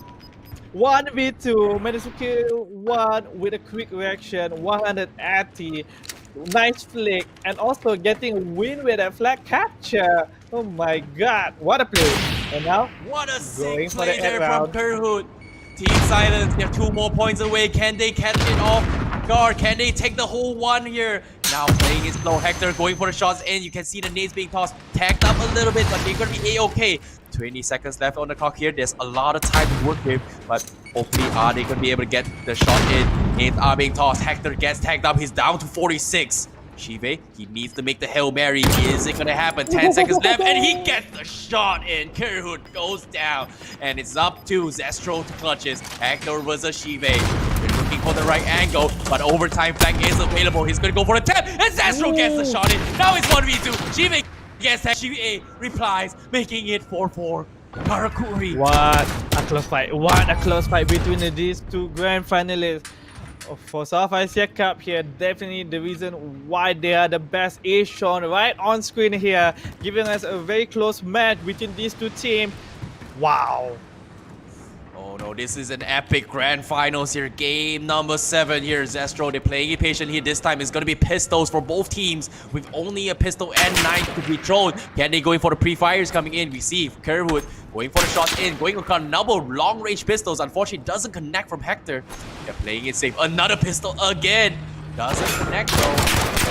1v2 managed to kill one with a quick reaction. 180. Nice flick, and also getting a win with a flag capture. Oh my god, what a play! And now, what a sick play there from Kerhood. Team Silence, they're 2 more points away. Can they catch it off guard? Can they take the whole one here? Now playing it slow. Hector going for the shots in. You can see the nades being tossed. Tagged up a little bit, but they're gonna be A-okay. 20 seconds left on the clock here. There's a lot of time to work with, but hopefully are they gonna be able to get the shot in. Nades are being tossed. Hector gets tagged up. He's down to 46. Shive, he needs to make the Hail Mary. Is it gonna happen? 10 seconds left, and he gets the shot in. Kerhood goes down, and it's up to Zestro to clutches. Hector versus Shive. They're looking for the right angle, but overtime flank is available. He's gonna go for a tap, and Zestro gets the shot in. Now it's 1v2. Shive gets that. Shive replies, making it 4-4. Karakuri. What a close fight. What a close fight between these two grand finalists. For South Asia Cup here, definitely the reason why they are the best is shown right on screen here, giving us a very close match between these two teams. Wow. Oh no, this is an epic grand finals here. Game number 7 here. Zestro, they're playing it patient here. This time it's going to be pistols for both teams with only a pistol and 9 to be thrown. Can they go in for the pre-fires coming in? We see Kerwood going for the shot in, going for another long-range pistols. Unfortunately, doesn't connect from Hector. They're playing it safe. Another pistol again. Doesn't connect though.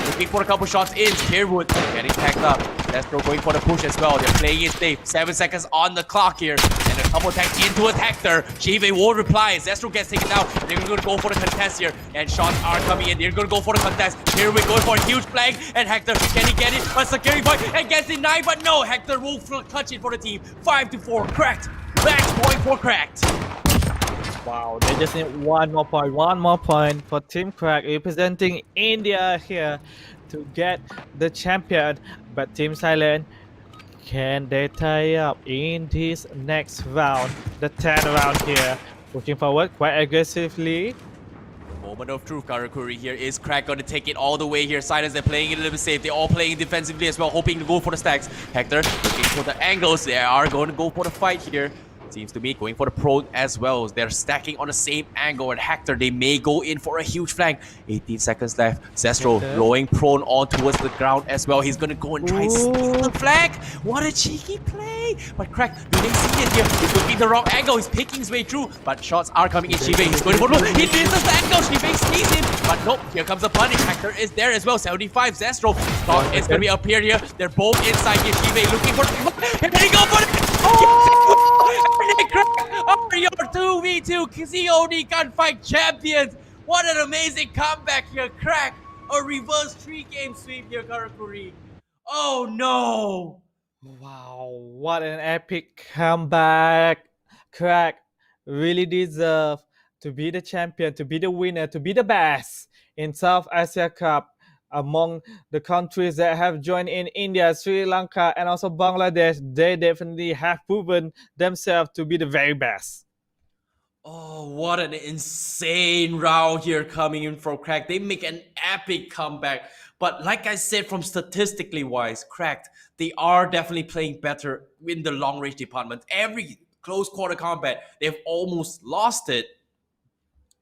Looking for a couple shots in. Kerwood getting packed up. Zestro going for the push as well. They're playing it safe. 7 seconds on the clock here. And a couple attacks into a Hector. Shive won't reply. Zestro gets taken down. They're going to go for the contest here. And shots are coming in. They're going to go for the contest. Here we go for a huge flank. And Hector, can he get it? A security point and gets denied. But no, Hector will clutch it for the team. 5-4. Cracked. Match point for Cracked. Wow, they just need one more point for Team Crack representing India here to get the champion. But Team Silent, can they tie up in this next round, the 10th round here? Pushing forward quite aggressively. Moment of truth, Karakuri here. Is Crack going to take it all the way here? Silence, they're playing it a little bit safe. They're all playing defensively as well, hoping to go for the stacks. Hector looking for the angles. They are going to go for the fight here. Seems to be going for the prone as well. They're stacking on the same angle. And Hector, they may go in for a huge flank. 18 seconds left. Zestro blowing prone on towards the ground as well. He's going to go and try and sneak the flank. What a cheeky play. But Crack, do they see it here? He's looking the wrong angle. He's picking his way through. But shots are coming in. Shive, he's going to go through. He misses the angle. Shive sneaks him. But nope, here comes the punish. Hector is there as well. 75. Zestro. Stock is going to be up here. They're both inside here. Shive looking for the... And then he go for it. Are your 2v2 CoD Gunfight champions? What an amazing comeback here, Crack! A reverse 3-game sweep here, Karakuri. Oh no! Wow, what an epic comeback. Crack really deserve to be the champion, to be the winner, to be the best in South Asia Cup. Among the countries that have joined in India, Sri Lanka, and also Bangladesh, they definitely have proven themselves to be the very best. Oh, what an insane round here coming in from Cracked. They make an epic comeback. But like I said, from statistically wise, Cracked, they are definitely playing better in the long range department. Every close quarter combat, they've almost lost it.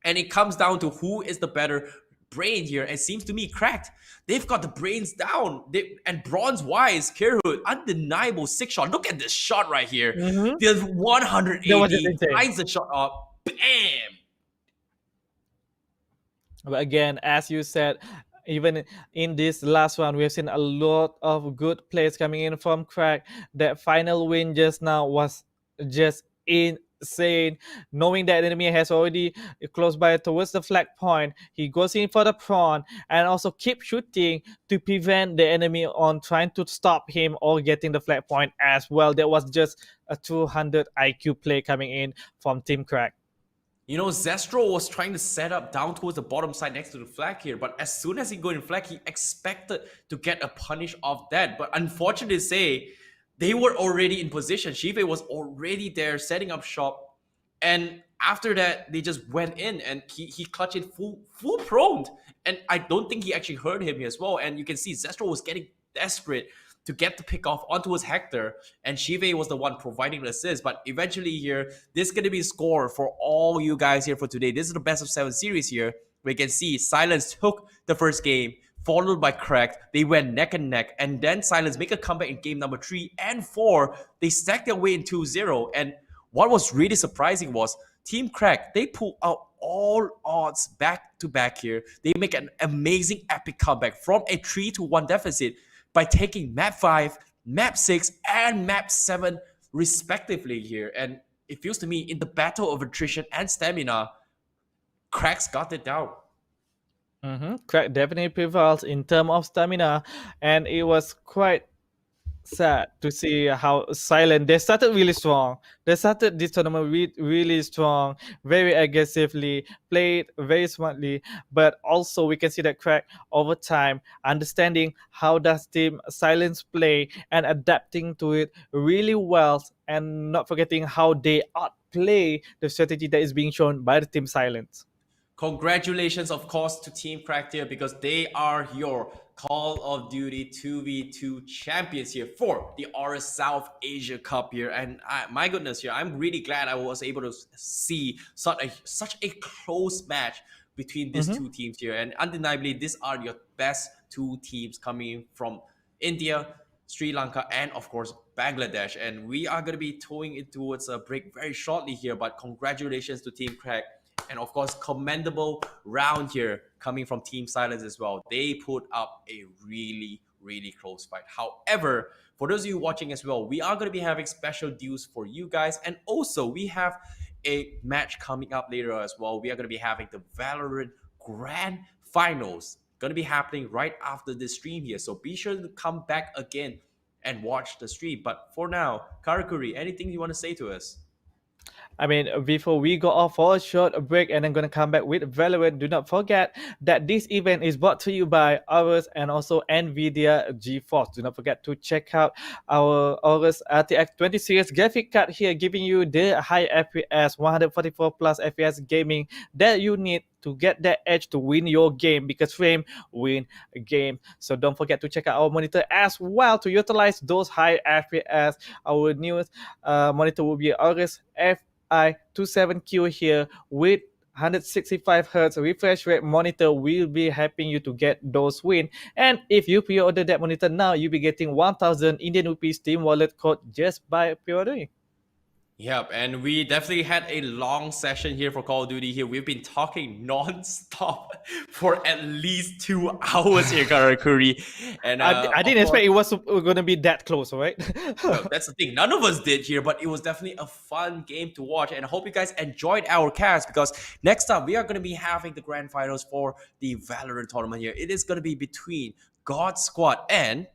And it comes down to who is the better brain here. It seems to me Cracked. They've got the brains down. And bronze wise, Kirhood, undeniable 6 shot. Look at this shot right here. Mm-hmm. The That was just 180 insane. lines the shot up. Bam! But again, as you said, even in this last one, we have seen a lot of good plays coming in from Crack. That final win just now was just insane. Knowing that enemy has already close by towards the flag point, he goes in for the prawn and also keep shooting to prevent the enemy on trying to stop him or getting the flag point as well. That was just a 200 IQ play coming in from Team Crack. You know, Zestro was trying to set up down towards the bottom side next to the flag here, but as soon as he got in flag, he expected to get a punish of that. But unfortunately to say, they were already in position. Shive was already there setting up shop. And after that, they just went in and he clutched it full prone. And I don't think he actually heard him as well. And you can see Zestro was getting desperate to get the pick off onto his Hector, and Shive was the one providing the assist. But eventually here, this is going to be a score for all you guys here for today. This is the best of 7 series here. We can see Silence took the first game, followed by Cracked. They went neck and neck, and then Silence make a comeback in game number 3 and 4. They stacked their way in 2-0. And what was really surprising was Team Crack, they pull out all odds back to back here. They make an amazing epic comeback from a 3-1 deficit by taking map 5, map 6, and map 7 respectively here. And it feels to me in the battle of attrition and stamina, Cracks got it down. Crack definitely prevails in terms of stamina, and it was quite sad to see how silent they started really strong. They started this tournament really strong, very aggressively, played very smartly, but also we can see that Crack over time understanding how does team silence play and adapting to it really well, and not forgetting how they outplay the strategy that is being shown by the team silence. Congratulations, of course, to Team Cracked here because they are your Call of Duty 2v2 champions here for the AORUS South Asia Cup here. And my goodness, here I'm really glad I was able to see such a close match between these two teams here. And undeniably, these are your best two teams coming from India, Sri Lanka, and of course Bangladesh. And we are going to be towing it towards a break very shortly here. But congratulations to Team Crack. And of course, commendable round here coming from Team Silence as well. They put up a really close fight. However, for those of you watching as well, we are going to be having special deals for you guys. And also, we have a match coming up later as well. We are going to be having the Valorant Grand Finals. Going to be happening right after this stream here. So be sure to come back again and watch the stream. But for now, Karakuri, anything you want to say to us? I mean, before we go off for a short break and I'm going to come back with Valorant, do not forget that this event is brought to you by AORUS and also NVIDIA GeForce. Do not forget to check out our AORUS RTX 20 series graphic card here, giving you the high FPS, 144 plus FPS gaming that you need to get that edge to win your game, because frame win a game. So don't forget to check out our monitor as well to utilize those high FPS. Our newest monitor will be AORUS FI27Q here with 165 Hz refresh rate monitor will be helping you to get those win. And if you pre-order that monitor now, you'll be getting 1000 Indian rupees Steam wallet code just by pre-ordering. Yep, and we definitely had a long session here for Call of Duty here. We've been talking non-stop for at least 2 hours here, Karakuri. And I didn't expect it was going to be that close, all right? no, that's the thing. None of us did here, but it was definitely a fun game to watch. And I hope you guys enjoyed our cast, because next up we are going to be having the grand finals for the Valorant tournament here. It is going to be between God Squad and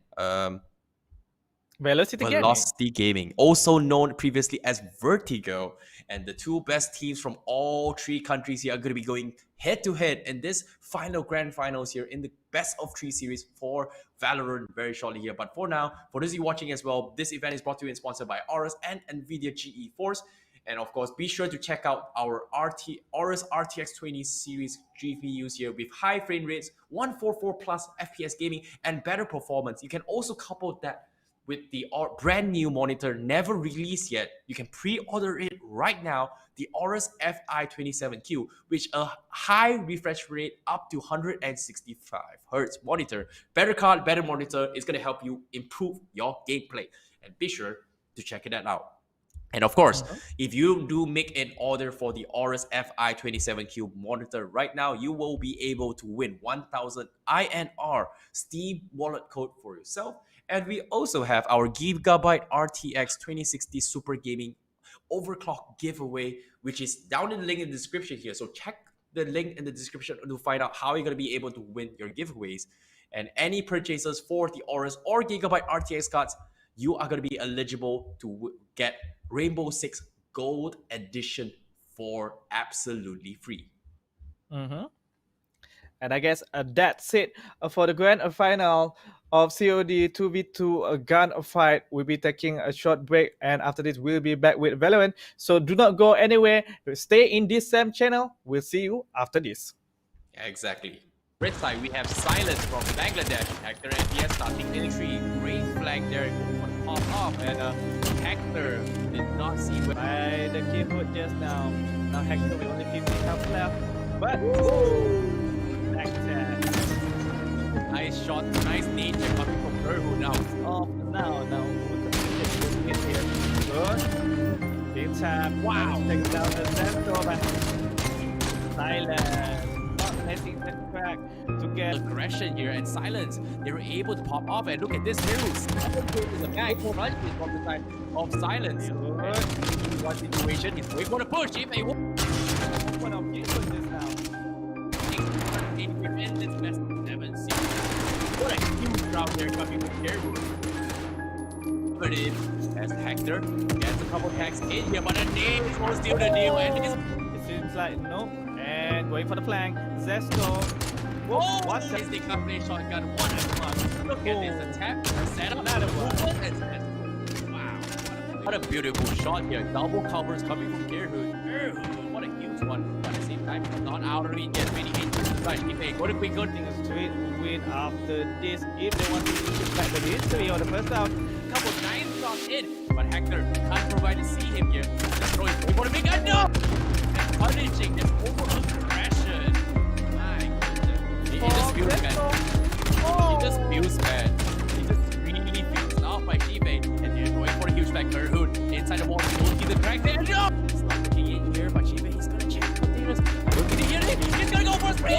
Velocity Gaming, also known previously as Vertigo. And the two best teams from all 3 countries here are going to be going head to head in this final grand finals here in the best of 3 series for Valorant very shortly here. But for now, for those of you watching as well, this event is brought to you and sponsored by AORUS and NVIDIA GeForce. And of course, be sure to check out our AORUS RTX 20 series GPUs here with high frame rates, 144 plus FPS gaming, and better performance. You can also couple that with the brand new monitor, never released yet. You can pre-order it right now, the AORUS FI27Q, which a high refresh rate up to 165 Hz monitor. Better card, better monitor is going to help you improve your gameplay. And be sure to check it out. And of course, if you do make an order for the AORUS FI27Q monitor right now, you will be able to win 1000 INR Steam wallet code for yourself. And we also have our GIGABYTE RTX 2060 Super Gaming overclock giveaway, which is down in the link in the description here. So check the link in the description to find out how you're going to be able to win your giveaways. And any purchases for the AORUS or GIGABYTE RTX cards, you are going to be eligible to get Rainbow Six Gold Edition for absolutely free. And I guess that's it for the grand final of COD 2v2 Gunfight. We'll be taking a short break, and after this, we'll be back with Valorant. So do not go anywhere. Stay in this same channel. We'll see you after this. Yeah, exactly. Red side, we have Silence from Bangladesh. Hector and PS starting entry. Green flag there. Pop off, and Hector did not see where By the keyboard just now. Now Hector with only 50 health left. But Hector. Nice shot, nice nature coming from Herhu now. Off now. We're going to get here. Good. Big time. Wow. Takes down the center by Silence. Letting the crack to get aggression here and Silence. They were able to pop off, and look at this news. The back fronted from the side of Silence. One situation, he's going for the push. If they want one of these this now. In this best 7 series. What a huge crowd there coming with Caribou. But it as Hector gets a couple tags in here, but a name is going to steal the deal, and it seems like no. And going for the flank, Zesto. Whoa, what is the company shotgun? What a plus. Look at this attack. Set up another one. Wow. What a beautiful shot here. Double covers coming from Gerhood. What a huge one. But at the same time, not out of it yet. Many injuries to try. If they go to quick good thing, a straight win after this. If they want to get back the history or the first out. Couple 9 shots in. But Hector can't provide to see him here. Destroying. We want to make a no! Punishing this over-aggression. My goodness. He just feels bad. He just feels bad. He just really feels off by teammate. And they're going for a huge back Herhood. Inside the wall, he won't see the crack there. No! He's not looking in here, but Chibe, he's gonna check containers. Look at it. He's gonna go for a spray.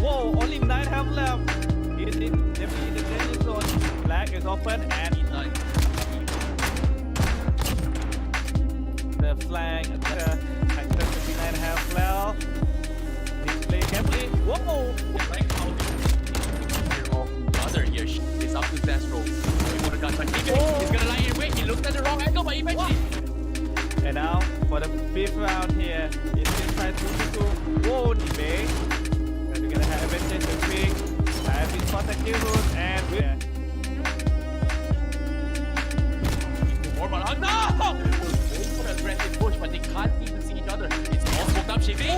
Whoa, only 9 have left. He's definitely in the danger zone. Flag is open, and he's done. The flank, and a half left. Play carefully. Whoa! Like how the other here is up to Zestro. He would have got, but he's gonna lie in wait. He looked at the wrong angle, but eventually. And now for the 5th round here, he's still trying to whoa, debate. We're gonna have advantage to pick. I've been spotted kill route and we're more, but no! For an aggressive push, but they can't even see each other. It's all smoked up, Chibe. Oh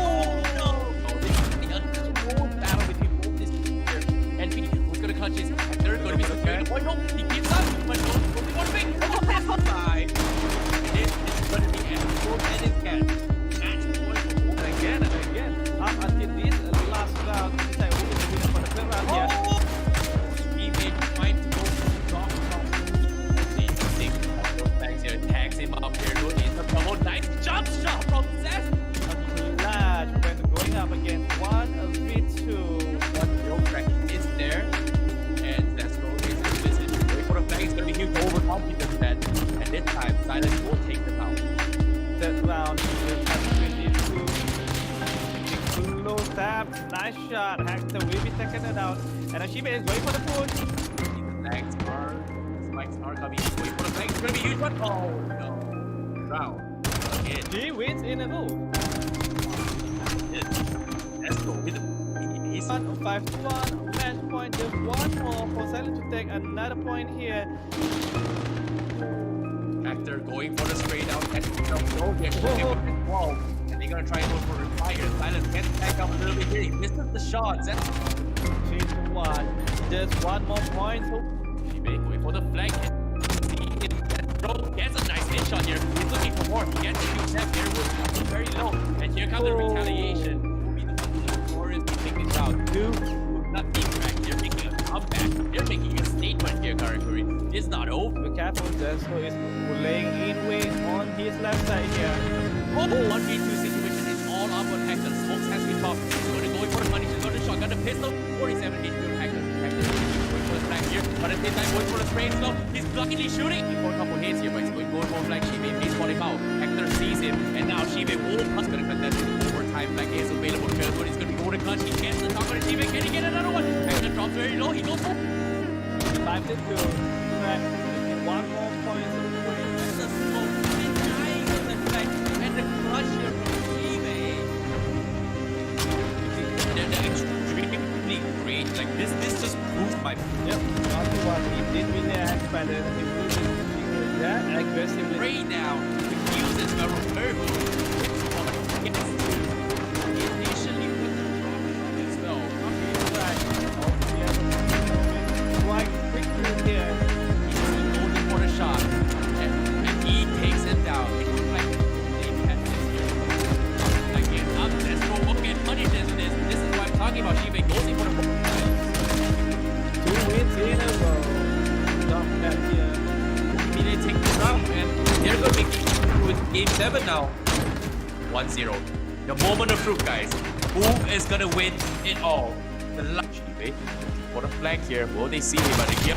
no! Oh, this is the smooth battle between both this here. And who's gonna clutch his Hector? Gonna be secured. Oh no! He keeps up, but no, one big. Oh, pass on side. This is gonna be a full tennis catch. Match point for both again and again. Up until this last round, this time we're gonna win for the 3rd round here. Chibe trying to go drop. Tags him up here, look in the double. Nice jump shot from Zest. Large when going up against 1v2. But real crack is there. And Zestro is going to visit. Wait for the flag, it's going to be huge overconfidence then. And this time, Silence will take them out. 3rd round, we'll have 22. Low stab, nice shot. Hector will be taken it out. And Ashibe is going for the push. The flags are. Spikes are coming. He's waiting for the flag. It's going to be a huge one. Oh no. Round. Again. He wins in a row. Let's go. He's 5-1. Match point. Just one more for Silent to take another point here. Hector going for the straight out. And no Oh, they're shooting with this wall. And they're gonna try and go for a fire. Silence gets back up a little bit here. He misses the shots. That's 3-1. Just one more point. Shibe going for the flank. Gets a nice headshot here. He's looking for more. He gets a huge tap here. We're very low. And here comes the retaliation. Will be the Warriors to take this out. Two will not be cracked. They're making a comeback. They're making a statement here, Karakuri. It's not over. Be careful, Zestro is laying in wing on his left side here. Oh, 1v2 situation is all up on Hector. Smokes has been popped. He's going to go in for the money. He's got the shotgun, the pistol. 47 HP on Hector. Hector is going for the flank here. But at the same time, going for the spray slow. He's luckily shooting. He for a couple hits here, but he's going for flank. Shibe may spot him out. Hector sees him. And now Shibe will pass. Going to cut that overtime flank is available. Karakuri is going to be over the clutch. He gets the top on Shibe. Can he get another one? Hector drops very low. He goes for 5-2. One more point. the smoke. He's dying on the flank. And the clutch here from Shibe. They're extremely great. Like this just proves my Yep, not the one. He did really expand it. He really that aggressively. Ray now uses a reverse. Initially with the drop shot as well. Quite quickly here. He's going for a shot. And he takes it down. It looks like they had this here. Again, up Zestro will get punished as it is. This is what I'm talking about. Shibe goes in for the 2 wins in a row. Not bad here. They take the round and they're going to be with game 7 now. 1-0. The moment of truth, guys. Who is going to win it all? The Shibe for the flank here. Will they see him? But again,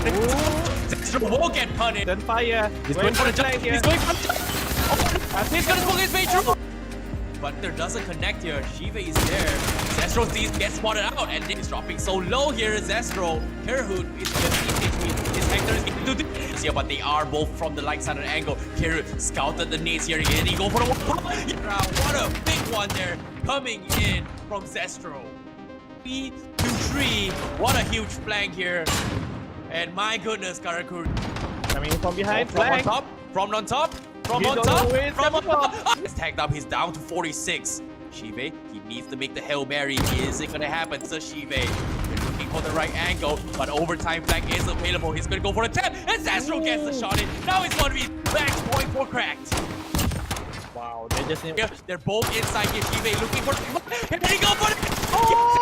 Zestro will get punished. Then fire. He's going for the jump. here. He's going for the jump. Oh, he's going to smoke his way through. But there doesn't connect here. Shive is there. Zestro gets spotted out, and he's dropping so low here. Zestro, Kerhoot is just his Hector is getting to the here, but they are both from the light side of the angle. Kerhoot scouted the nades here again. He go for the one. What a big one there coming in from Zestro. 3-3. What a huge flank here. And my goodness, Karakuri. Coming from behind. From on top. From on top. From on top. From on top. He's tagged up. He's down to 46. Shive, he needs to make the Hail Mary. Is it going to happen? So Shive, they're looking for the right angle, but overtime flank is available. He's going to go for a tap, and Zestro gets the shot in. Now it's going to be match point for Cracked. Wow, they just need... They're both inside here. Shive looking for the... And then he go for it. Oh!